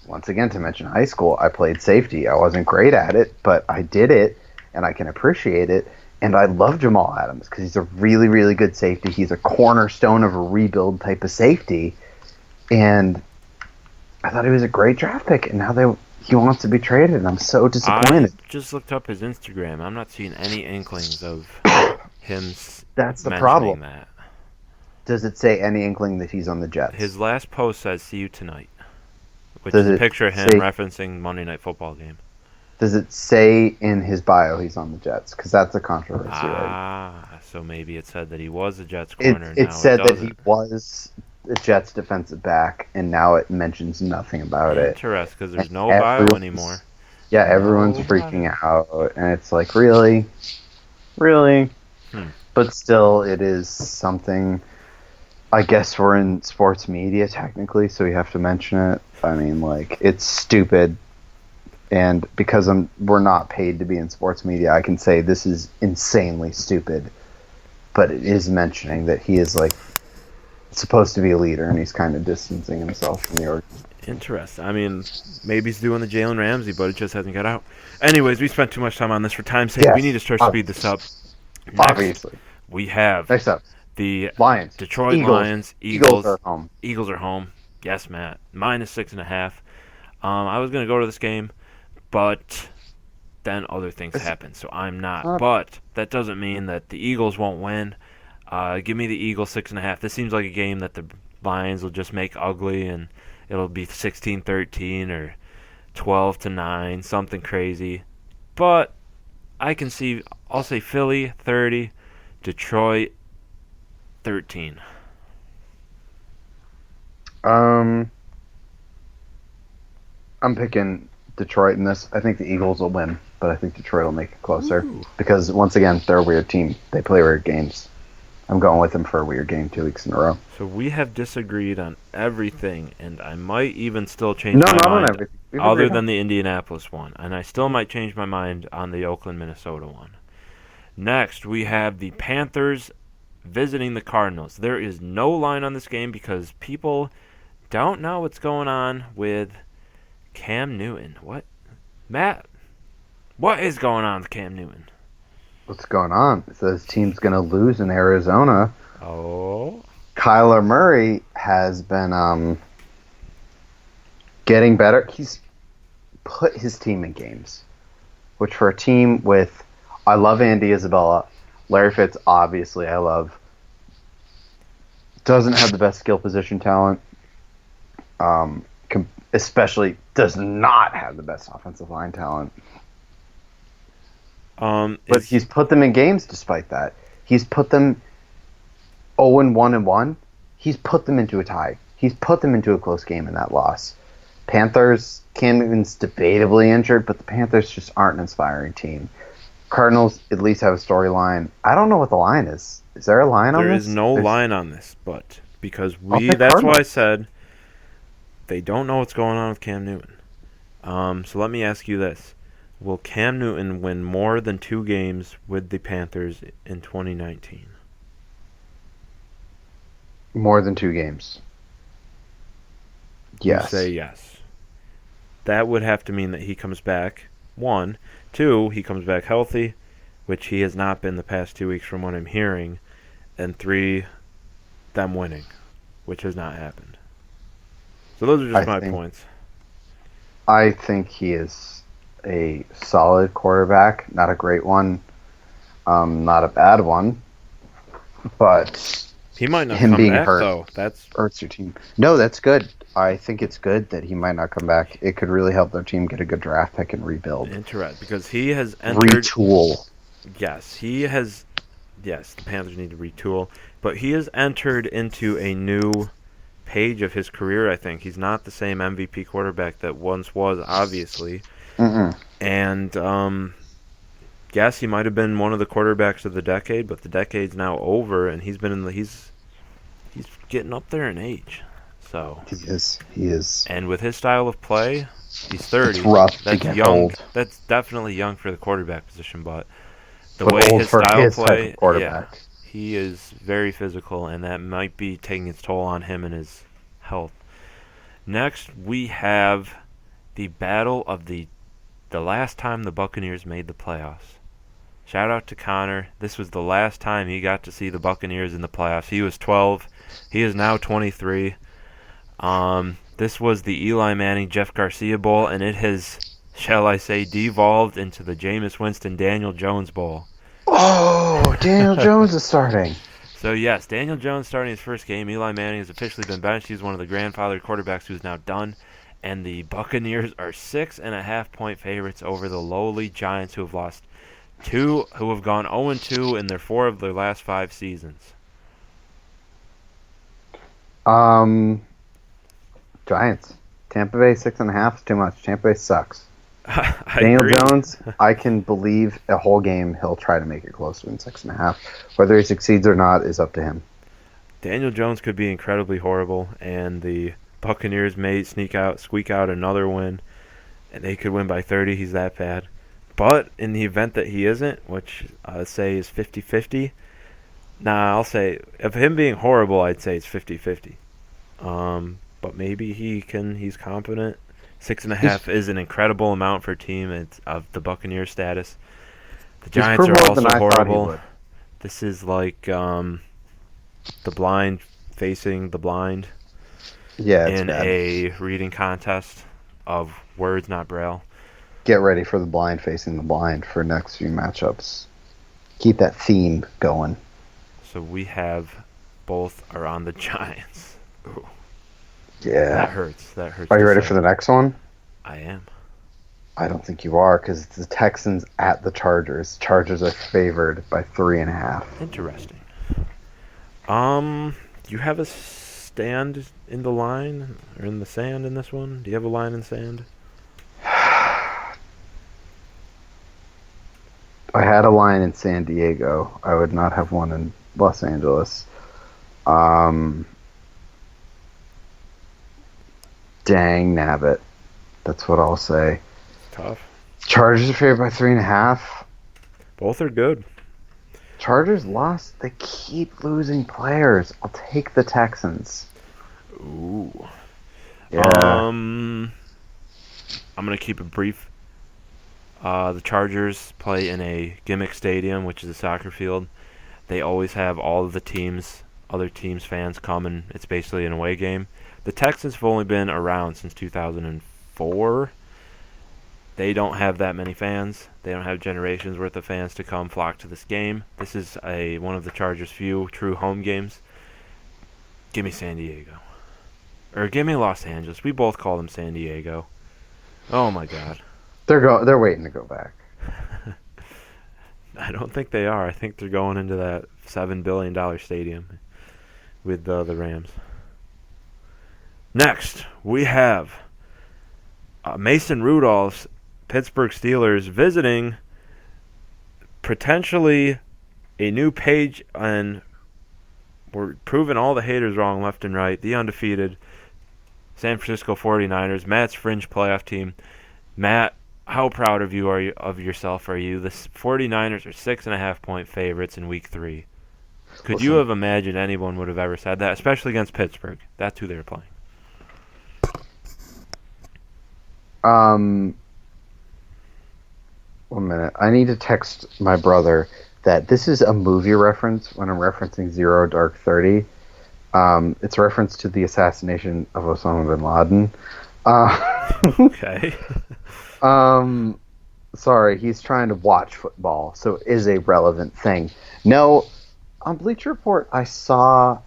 once again, to mention high school, I played safety. I wasn't great at it, but I did it, and I can appreciate it. And I love Jamal Adams because he's a really, really good safety. He's a cornerstone of a rebuild type of safety, and I thought he was a great draft pick. And now he wants to be traded, and I'm so I disappointed. just looked up his Instagram. I'm not seeing any inklings of him That's the mentioning problem. that. Does it say any inkling that he's on the Jets? His last post says "See you tonight," which Does is a it picture of him say referencing Monday Night Football game. Does it say in his bio he's on the Jets? Because that's a controversy, right? So maybe it said that he was a Jets It corner. it Now it said that he doesn't. was the Jets defensive back, and now it mentions nothing about it. Interesting, because And there's no bio anymore. everyone's yeah, everyone's No freaking bio. out, and it's like really, really. Hmm. But still, it is something. I guess we're in sports media technically, so we have to mention it. I mean, like it's stupid, and because we're not paid to be in sports media, I can say this is insanely stupid. But it is mentioning that he is like supposed to be a leader, and he's kind of distancing himself from the org. Interesting. I mean, maybe he's doing the Jalen Ramsey, but it just hasn't got out. Anyways, we spent too much time on this for time's sake. We need Yes, to start speed this up. Next, obviously. we have Next up, the Lions, Detroit Eagles. Lions. Eagles are home. Eagles are home. Yes, Matt. -6.5. I was gonna go to this game, but then other things It's happen, so I'm not. not. But that doesn't mean that the Eagles won't win. Give me the Eagles 6.5. This seems like a game that the Lions will just make ugly, and it'll be 16-13 or 12-9, something crazy. But I can see. I'll say Philly 30, Detroit 13. Um, I'm picking Detroit in this. I think the Eagles will win, but I think Detroit will make it closer Ooh. because once again, they're a weird team. They play weird games. I'm going with them for a weird game 2 weeks in a row. So we have disagreed on everything, and I might even still change No, my not on mind everything. We've other agreed on. than the Indianapolis one, and I still might change my mind on the Oakland, Minnesota one. Next, we have the Panthers visiting the Cardinals. There is no line on this game because people don't know what's going on with Cam Newton. What? Matt, what is going on with Cam Newton? What's going on? It says team's going to lose in Arizona. Oh. Kyler Murray has been getting better. He's put his team in games, which for a team with, I love Andy Isabella, Larry Fitz, obviously I love. Doesn't have the best skill position talent. Especially does not have the best offensive line talent. But he's put them in games despite that. He's put them 0-1-1. He's put them into a tie. He's put them into a close game in that loss. Panthers, Cam Newton's debatably injured, but the Panthers just aren't an inspiring team. Cardinals at least have a storyline. I don't know what the line is. Is there a line on this? There is no line on this, but because that's Cardinals. why I said they don't know what's going on with Cam Newton. So let me ask you this. Will Cam Newton win more than 2 games with the Panthers in 2019? More than 2 games. Yes. You say yes. That would have to mean that he comes back. 1. 2, he comes back healthy, which he has not been the past 2 weeks from what I'm hearing. And 3, them winning, which has not happened. So those are just my points. I think he is a solid quarterback, not a great one, not a bad one, but he might not him come being back, hurt though. That's hurts your team. No, that's good. I think it's good that he might not come back. It could really help their team get a good draft pick and rebuild. Interesting, because he has entered... Retool. Yes, he has... Yes, the Panthers need to retool, but he has entered into a new page of his career, I think. He's not the same MVP quarterback that once was, obviously. And, yes, he might have been one of the quarterbacks of the decade, but the decade's now over, and he's been in the... He's getting up there in age. So he is. And with his style of play, he's 30. It's rough That's to get young. old. That's definitely young for the quarterback position, but the But way old his for style his play, type of quarterback. he is very physical, and that might be taking its toll on him and his health. Next, we have the battle of the last time the Buccaneers made the playoffs. Shout out to Connor. This was the last time he got to see the Buccaneers in the playoffs. He was 12. He is now 23. This was the Eli Manning Jeff Garcia Bowl, and it has, shall I say, devolved into the Jameis Winston Daniel Jones Bowl. Oh, Daniel Jones is starting. So yes, Daniel Jones starting his first game. Eli Manning has officially been benched. He's one of the grandfathered quarterbacks who's now done. And the Buccaneers are 6.5-point favorites over the lowly Giants, who have lost 2, who have gone 0-2 in their 4 of their last 5 seasons. Giants. Tampa Bay 6.5 is too much. Tampa Bay sucks. Daniel Daniel Jones, I can believe a whole game he'll try to make it close to 6.5. Whether he succeeds or not is up to him. Daniel Jones could be incredibly horrible, and the Buccaneers may squeak out another win, and they could win by 30. He's that bad. But in the event that he isn't, which I say is 50-50, I'll say, of him being horrible, I'd say it's 50-50. But maybe he's competent. 6.5 is an incredible amount for a team of the Buccaneers status. The Giants are also horrible. This is like the blind facing the blind in a reading contest of words, not Braille. Get ready for the blind facing the blind for next few matchups. Keep that theme going. So we have both are on the Giants. Ooh. Yeah. That hurts. Are you ready for the next one? I am. I don't think you are, because it's the Texans at the Chargers. Chargers are favored by 3.5. Interesting. Do you have a stand in the line or in the sand in this one? Do you have a line in sand? I had a line in San Diego. I would not have one in Los Angeles. Dang nabbit. That's what I'll say. Tough. Chargers are favored by 3.5. Both are good. Chargers lost. They keep losing players. I'll take the Texans. Ooh. Yeah. I'm going to keep it brief. The Chargers play in a gimmick stadium, which is a soccer field. They always have all of the other teams' fans come, and it's basically an away game. The Texans have only been around since 2004. They don't have that many fans. They don't have generations worth of fans to come flock to this game. This is one of the Chargers' few true home games. Give me San Diego. Or give me Los Angeles. We both call them San Diego. Oh my God. They're waiting to go back. I don't think they are. I think they're going into that $7 billion stadium with the Rams. Next, we have Mason Rudolph's Pittsburgh Steelers visiting potentially a new page, and we're proving all the haters wrong left and right. The undefeated San Francisco 49ers, Matt's fringe playoff team. Matt, how proud of yourself are you? The 49ers are 6.5-point favorites in Week 3. Could you have imagined anyone would have ever said that, especially against Pittsburgh? That's who they were playing. One minute. I need to text my brother that this is a movie reference when I'm referencing Zero Dark 30. It's a reference to the assassination of Osama bin Laden. Okay. Sorry, he's trying to watch football, so it is a relevant thing. No, on Bleacher Report, I saw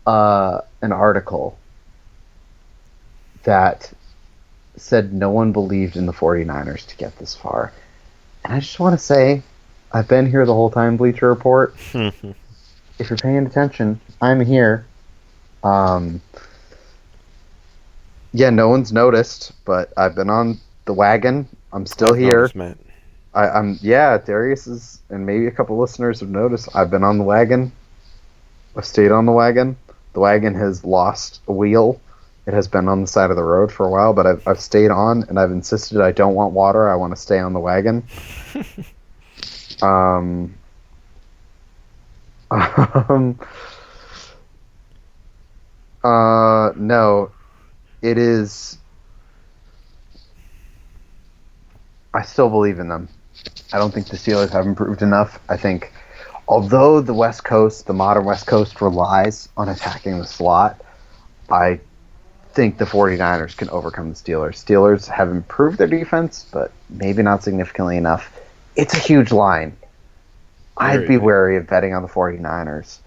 an article that said no one believed in the 49ers to get this far. And I just want to say, I've been here the whole time, Bleacher Report. If you're paying attention, I'm here. Yeah, no one's noticed, but I've been on the wagon. I'm still here. Darius is, and maybe a couple listeners have noticed, I've been on the wagon. I've stayed on the wagon. The wagon has lost a wheel. It has been on the side of the road for a while, but I've stayed on, and I've insisted I don't want water. I want to stay on the wagon. No, it is. I still believe in them. I don't think the Steelers have improved enough. I think, although the West Coast, the modern West Coast, relies on attacking the slot, I think the 49ers can overcome the Steelers. Steelers have improved their defense, but maybe not significantly enough. It's a huge line. I'd be wary of betting on the 49ers.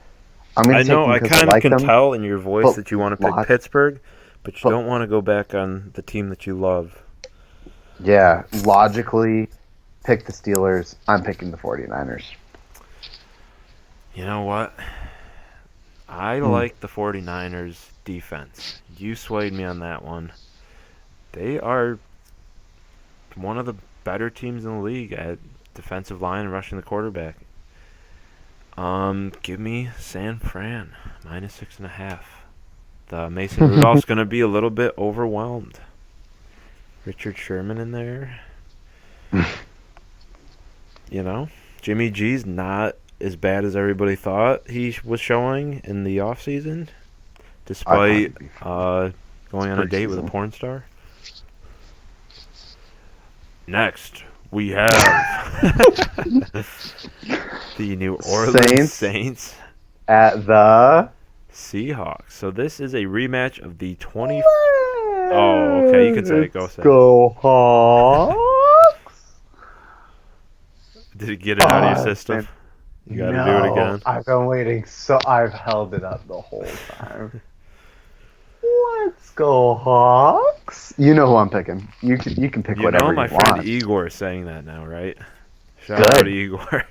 I know, I kind of can tell in your voice that you want to pick Pittsburgh, but you don't want to go back on the team that you love. Yeah, logically, pick the Steelers. I'm picking the 49ers. You know what? I like the 49ers defense. You swayed me on that one. They are one of the better teams in the league at defensive line and rushing the quarterback. Give me San Fran, -6.5. The Mason Rudolph's going to be a little bit overwhelmed. Richard Sherman in there. You know, Jimmy G's not as bad as everybody thought he was showing in the offseason, despite going on a date with a porn star. Next, we have the New Orleans Saints at the Seahawks. So this is a rematch of the 20. Oh, okay, you can say it. Go say it. Go Hawks! Did it get it out of your system? Man. You got to do it again. I've been waiting, so I've held it up the whole time. Let's go Hawks! You know who I'm picking. You can pick whatever you want. You know my friend Igor is saying that now, right? Shout out to Igor.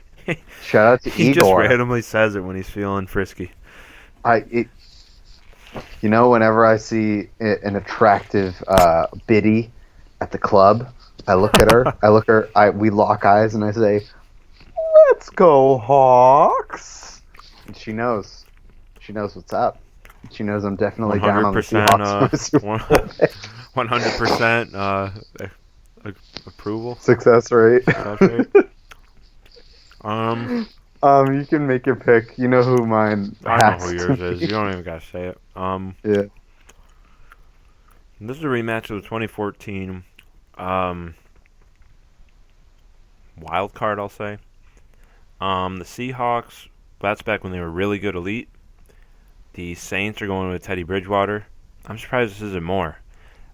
Shout out to Igor. He just randomly says it when he's feeling frisky. Whenever I see an attractive biddy at the club, I look at her. We lock eyes, and I say, "Let's go Hawks!" And she knows. She knows what's up. She knows I'm definitely down on the Seahawks. 100% approval. Success rate. You can make your pick. You know who mine. I know who yours is. You don't even gotta say it. Yeah. This is a rematch of the 2014 wild card, I'll say. The Seahawks, that's back when they were really good elite. The Saints are going with Teddy Bridgewater. I'm surprised this isn't more.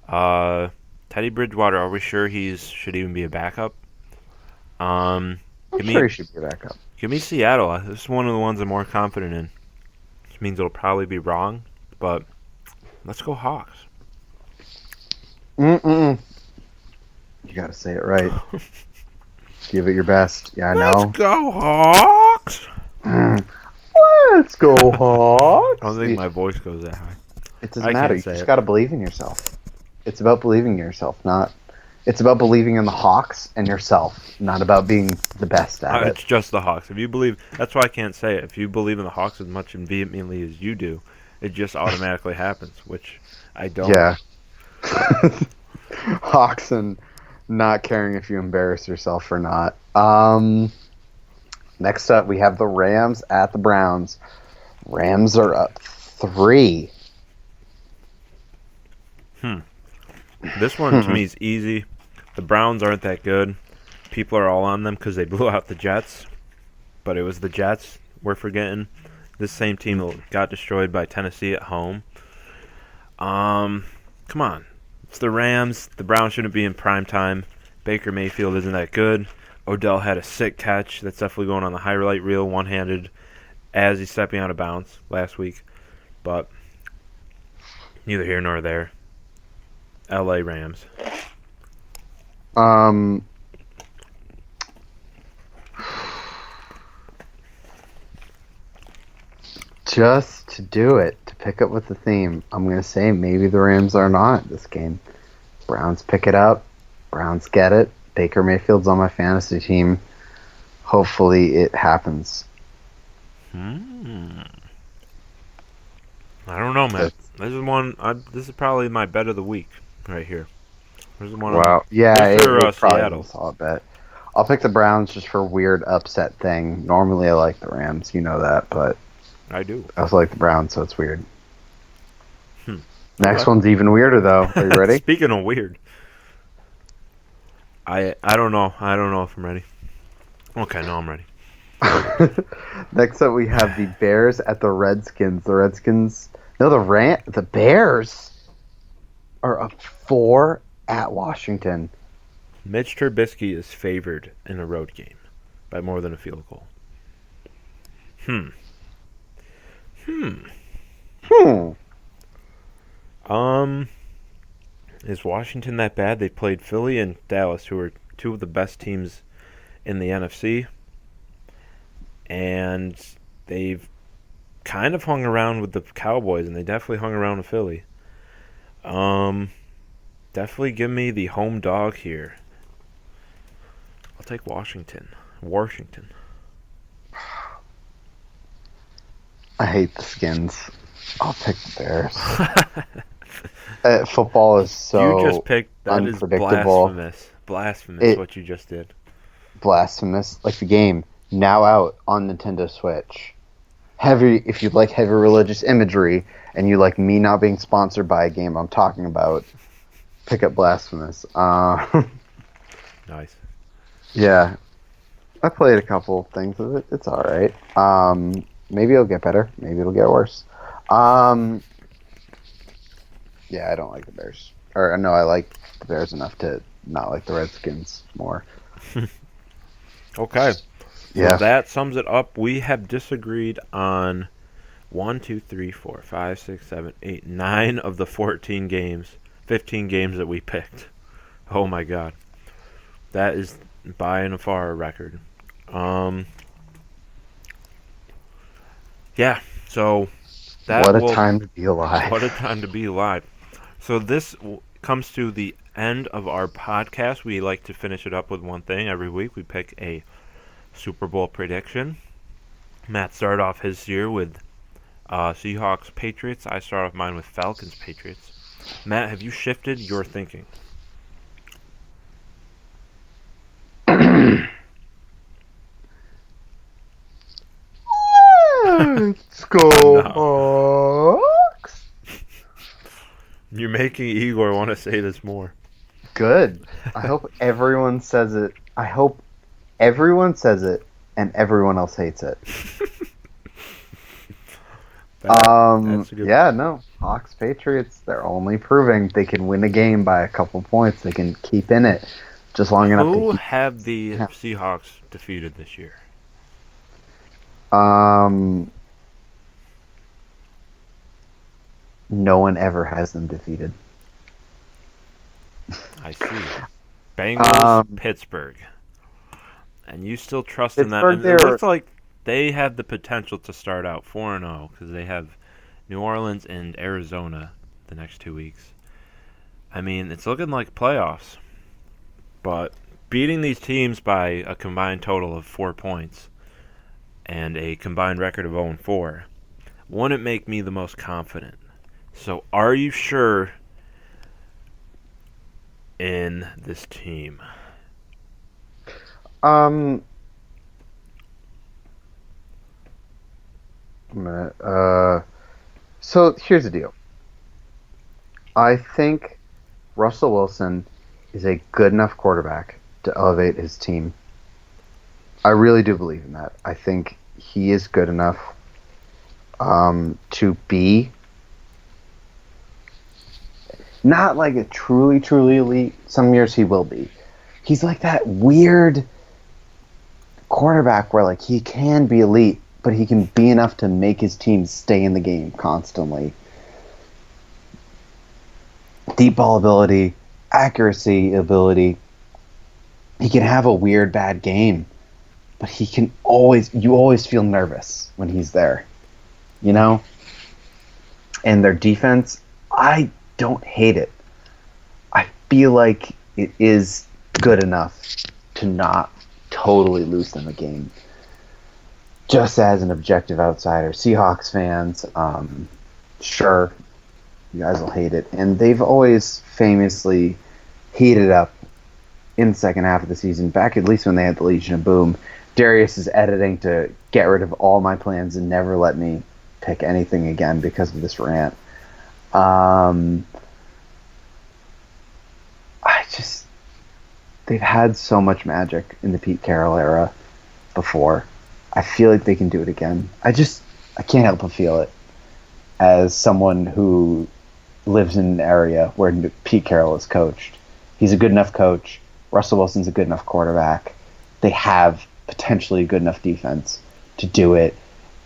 Teddy Bridgewater, are we sure he should even be a backup? I'm sure he should be a backup. Give me Seattle. This is one of the ones I'm more confident in. Which means it'll probably be wrong, but let's go Hawks. You gotta say it right. Give it your best. Yeah, I Let's know. go, Hawks! Let's go, I Hawks. don't think my voice goes that high. It doesn't I matter. can't You say just it. got to believe in yourself. It's about believing in yourself, not. It's about believing in the Hawks and yourself, not about being the best at It's it. just the Hawks. If you believe, that's why I can't say it. If you believe in the Hawks as much and vehemently as you do, it just automatically happens, which I don't. Yeah. Hawks and not caring if you embarrass yourself or not. Next up, we have the Rams at the Browns. Rams are up 3. This one to me is easy. The Browns aren't that good. People are all on them because they blew out the Jets, but it was the Jets we're forgetting. This same team got destroyed by Tennessee at home. Come on. It's the Rams. The Browns shouldn't be in prime time. Baker Mayfield isn't that good. Odell had a sick catch that's definitely going on the highlight reel, one-handed, as he's stepping out of bounds last week. But neither here nor there. L.A. Rams. Just to do it, to pick up with the theme, I'm going to say maybe the Rams are not this game. Browns pick it up. Browns get it. Baker Mayfield's on my fantasy team. Hopefully it happens. I don't know, man. This is one. This is probably my bet of the week right here. This is one. Wow. Yeah, Mr. it probably Seattle. is a solid bet. I'll pick the Browns just for a weird upset thing. Normally I like the Rams, you know that, but I do. I also like the Browns, so it's weird. Next Okay. one's even weirder, though. Are you ready? Speaking of weird, I don't know. I don't know if I'm ready. Okay, no, I'm ready. Next up, we have the Bears at the Redskins. The Bears are up 4 at Washington. Mitch Trubisky is favored in a road game by more than a field goal. Is Washington that bad? They played Philly and Dallas, who are two of the best teams in the NFC, and they've kind of hung around with the Cowboys, and they definitely hung around with Philly. Definitely give me the home dog here. I'll take Washington. I hate the Skins. I'll pick the Bears. Football is so You just picked. That is unpredictable. Blasphemous what you just did. Blasphemous. Like the game, now out on Nintendo Switch. If you like heavy religious imagery and you like me not being sponsored by a game I'm talking about, pick up Blasphemous. Nice. Yeah. I played a couple things of it. It's alright. Maybe it'll get better. Maybe it'll get worse. Yeah, I don't like the Bears. Or no, I like the Bears enough to not like the Redskins more. Okay. Yeah. So that sums it up. We have disagreed on 1, 2, 3, 4, 5, 6, 7, 8, 9 of the 15 games that we picked. Oh my god. That is by and far a record. Yeah, so that What a time to be alive. What a time to be alive. So this comes to the end of our podcast. We like to finish it up with one thing every week. We pick a Super Bowl prediction. Matt started off his year with Seahawks Patriots. I start off mine with Falcons Patriots. Matt, have you shifted your thinking? Let's go Hawks. You're making Igor want to say this more. Good. I hope everyone says it. I hope everyone says it and everyone else hates it. That's a good Yeah, no. Hawks Patriots, they're only proving they can win a game by a couple points. They can keep in it just long enough Who to have the Seahawks defeated this year? No one ever has them defeated. I see. Bengals, Um, Pittsburgh. and you still trust in them. Pittsburgh, And it they're looks like they have the potential to start out 4-0 because they have New Orleans and Arizona the next 2 weeks. I mean, it's looking like playoffs, but beating these teams by a combined total of 4 points and a combined record of 0-4 wouldn't make me the most confident. So, are you sure in this team? I'm gonna, so here's the deal. I think Russell Wilson is a good enough quarterback to elevate his team. I really do believe in that. I think he is good enough to be not like a truly, truly elite. Some years he will be. He's like that weird quarterback where like he can be elite, but he can be enough to make his team stay in the game constantly. Deep ball ability, accuracy ability. He can have a weird bad game, but you always feel nervous when he's there, you know? And their defense, I don't hate it. I feel like it is good enough to not totally lose them a game. Just as an objective outsider, Seahawks fans, sure, you guys will hate it. And they've always famously heated up in the second half of the season, back at least when they had the Legion of Boom. Darius is editing to get rid of all my plans and never let me pick anything again because of this rant. They've had so much magic in the Pete Carroll era before. I feel like they can do it again. I can't help but feel it as someone who lives in an area where Pete Carroll is coached. He's a good enough coach. Russell Wilson's a good enough quarterback. They have potentially a good enough defense to do it.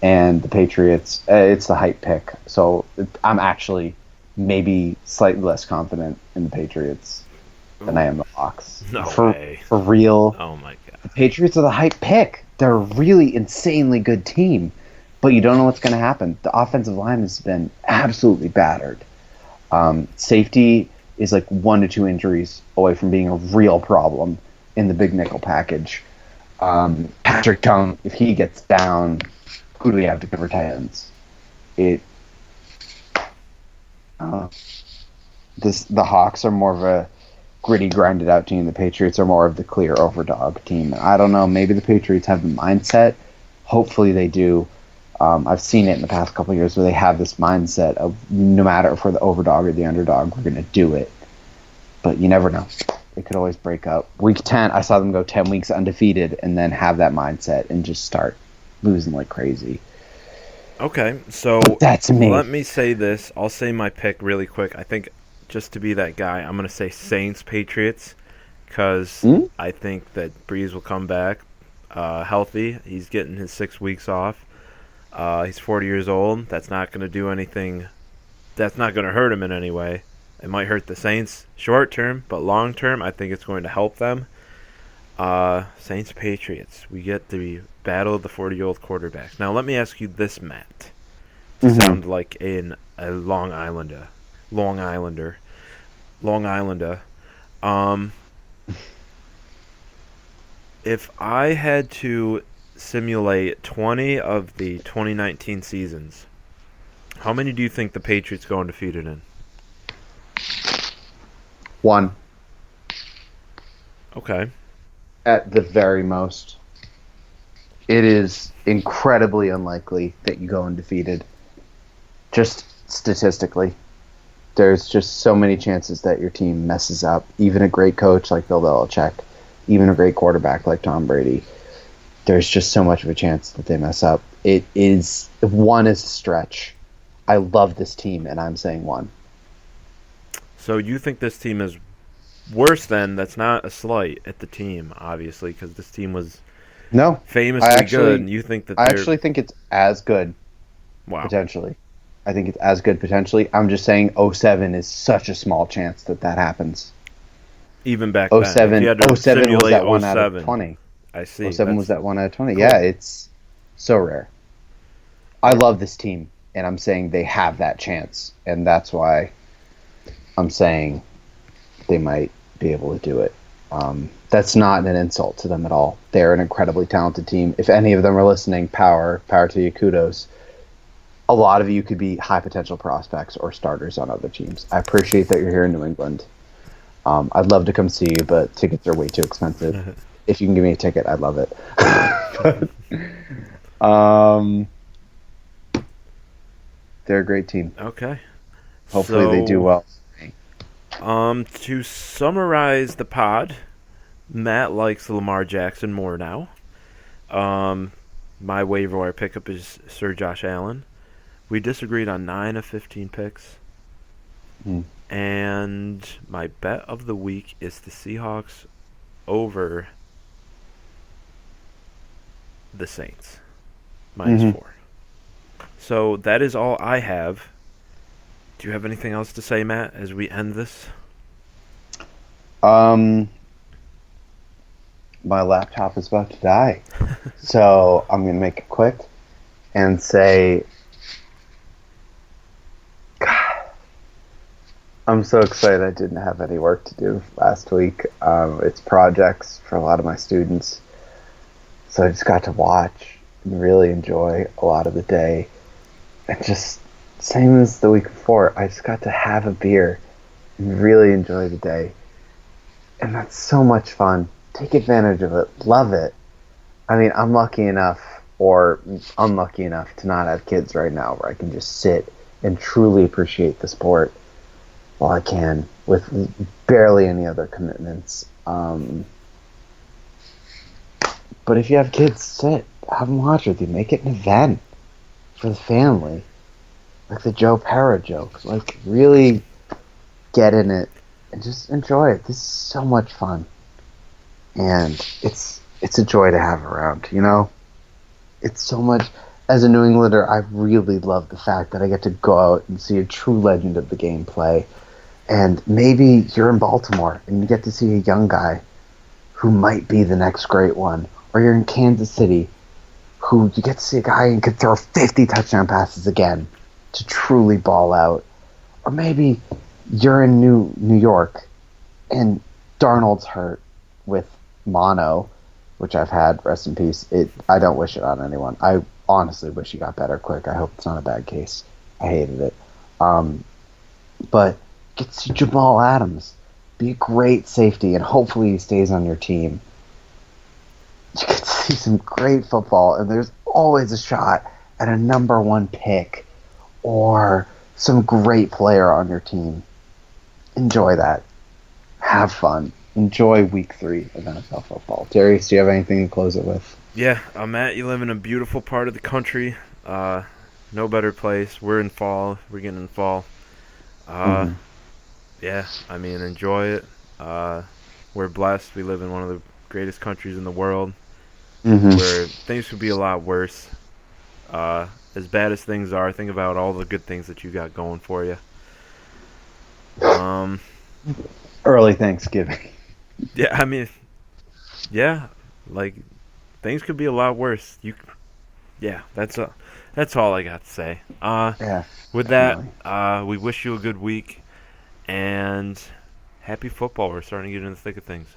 And the Patriots, it's the hype pick. So I'm actually maybe slightly less confident in the Patriots than I am the Hawks. No way. For real. Oh my god. The Patriots are the hype pick. They're a really insanely good team, but you don't know what's going to happen. The offensive line has been absolutely battered. Safety is like 1 to 2 injuries away from being a real problem in the big nickel package. Patrick Chung, if he gets down, who do we have to cover tight ends? The Hawks are more of a gritty, grinded out team. The Patriots are more of the clear overdog team. I don't know. Maybe the Patriots have the mindset. Hopefully they do. I've seen it in the past couple of years where they have this mindset of no matter if we're the overdog or the underdog, we're going to do it. But you never know. It could always break up. Week 10, I saw them go 10 weeks undefeated and then have that mindset and just start losing like crazy. Okay, so that's me. Let me say this. I'll say my pick really quick. I think just to be that guy, I'm going to say Saints-Patriots because I think that Breeze will come back healthy. He's getting his 6 weeks off. He's 40 years old. That's not going to do anything. That's not going to hurt him in any way. It might hurt the Saints short term, but long term, I think it's going to help them. Saints-Patriots. We get the battle of the 40-year-old quarterbacks. Now, let me ask you this, Matt. To sound like a Long Islander. If I had to simulate 20 of the 2019 seasons, how many do you think the Patriots go undefeated in? 1. Okay. At the very most. It is incredibly unlikely that you go undefeated. Just statistically. There's just so many chances that your team messes up. Even a great coach like Bill Belichick, even a great quarterback like Tom Brady, there's just so much of a chance that they mess up. 1 is a stretch. I love this team, and I'm saying 1. So you think this team is worse than? That's not a slight at the team, obviously, because this team was famously good. And you think that I actually think it's as good. Wow. Potentially. I think it's as good potentially. I'm just saying 07 is such a small chance that happens. Even back 07, then. 07 was that 1 out of 07. 20. I see. 07 was That's that 1 out of 20. cool. Yeah, it's so rare. I love this team, and I'm saying they have that chance, and that's why I'm saying they might be able to do it. That's not an insult to them at all. They're an incredibly talented team. If any of them are listening, power to you, kudos. A lot of you could be high potential prospects or starters on other teams. I appreciate that you're here in New England. I'd love to come see you, but tickets are way too expensive. If you can give me a ticket, I'd love it. um, they're a great team. Okay. Hopefully they do well. To summarize the pod, Matt likes Lamar Jackson more now. My waiver wire pickup is Sir Josh Allen. We disagreed on 9 of 15 picks. And my bet of the week is the Seahawks over the Saints. -4. So that is all I have. Do you have anything else to say, Matt, as we end this? My laptop is about to die. So I'm going to make it quick and say, God, I'm so excited I didn't have any work to do last week. It's projects for a lot of my students. So I just got to watch and really enjoy a lot of the day. And just, same as the week before, I just got to have a beer and really enjoy the day. And that's so much fun. Take advantage of it. Love it. I mean, I'm lucky enough or unlucky enough to not have kids right now where I can just sit and truly appreciate the sport while I can with barely any other commitments. But if you have kids, sit. Have them watch with you. Make it an event for the family. Like the Joe Para joke. Like, really get in it and just enjoy it. This is so much fun. And it's a joy to have around, you know? It's so much. As a New Englander, I really love the fact that I get to go out and see a true legend of the game play. And maybe you're in Baltimore and you get to see a young guy who might be the next great one. Or you're in Kansas City who you get to see a guy and could throw 50 touchdown passes again to truly ball out. Or maybe you're in New York and Darnold's hurt with mono, which I've had, rest in peace. I don't wish it on anyone. I honestly wish he got better quick. I hope it's not a bad case. I hated it. But get to see Jamal Adams. Be a great safety, and hopefully he stays on your team. You get to see some great football, and there's always a shot at a number 1 pick or some great player on your team. Enjoy that. Have fun. Enjoy week 3 of NFL football. Darius, do you have anything to close it with? Yeah, Matt, you live in a beautiful part of the country. No better place. We're in fall. We're getting in fall. Yeah, I mean, enjoy it. We're blessed. We live in one of the greatest countries in the world where things could be a lot worse. As bad as things are, think about all the good things that you got going for you. Early Thanksgiving. Yeah, I mean, yeah, like things could be a lot worse. Yeah, that's all I got to say. Yeah. With that, we wish you a good week and happy football. We're starting to get in the thick of things.